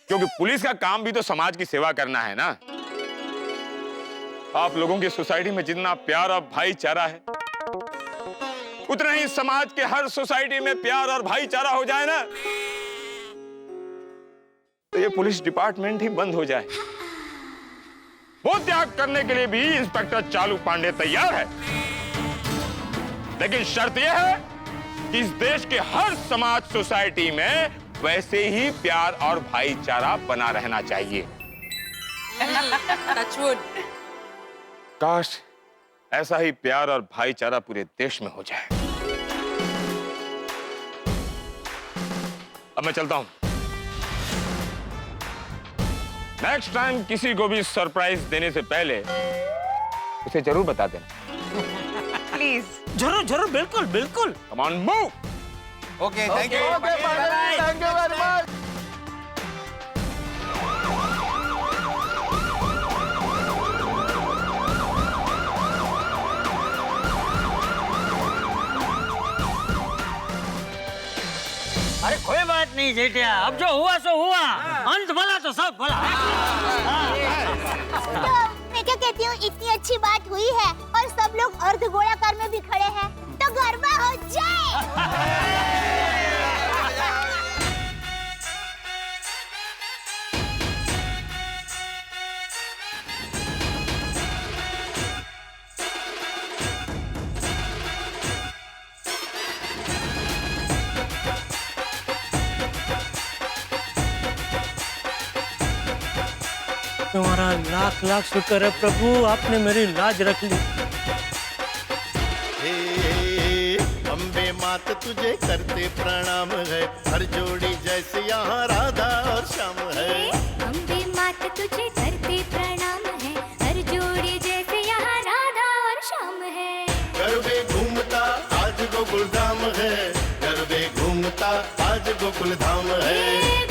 क्योंकि पुलिस का काम भी तो समाज की सेवा करना है ना। आप लोगों की सोसाइटी में जितना प्यार और भाईचारा है, उतना ही समाज के हर सोसाइटी में प्यार और भाईचारा हो जाए ना, तो ये पुलिस डिपार्टमेंट ही बंद हो जाए। वो त्याग करने के लिए भी इंस्पेक्टर चालू पांडे तैयार है, लेकिन शर्त यह है कि इस देश के हर समाज सोसाइटी में वैसे ही प्यार और भाईचारा बना रहना चाहिए। काश ऐसा ही प्यार और भाईचारा पूरे देश में हो जाए। अब मैं चलता हूं। नेक्स्ट टाइम किसी को भी सरप्राइज देने से पहले उसे जरूर बता देना। प्लीज। जरूर जरूर, बिल्कुल बिल्कुल। Come on, move. Okay, thank you. Okay, thank you very much. अरे कोई बात नहीं जेठिया, अब जो हुआ सो हुआ, अंत भला तो सब भला। तो मैं क्या कहती हूँ, इतनी अच्छी बात हुई है और सब लोग अर्ध गोलाकार में भी खड़े हैं, तो गरबा हो जाए। तुम्हारा लाख लाख शुक्र है प्रभु, आपने मेरी लाज रख ली। अम्बे मात तुझे करते प्रणाम है, हर जोड़ी जैसे यहाँ राधा और श्याम है। अम्बे मात तुझे करते प्रणाम है, हर जोड़ी जैसे यहाँ राधा और श्याम है। गरबे घूमता आज गोकुल धाम है, गरबे घूमता आज गोकुल धाम है।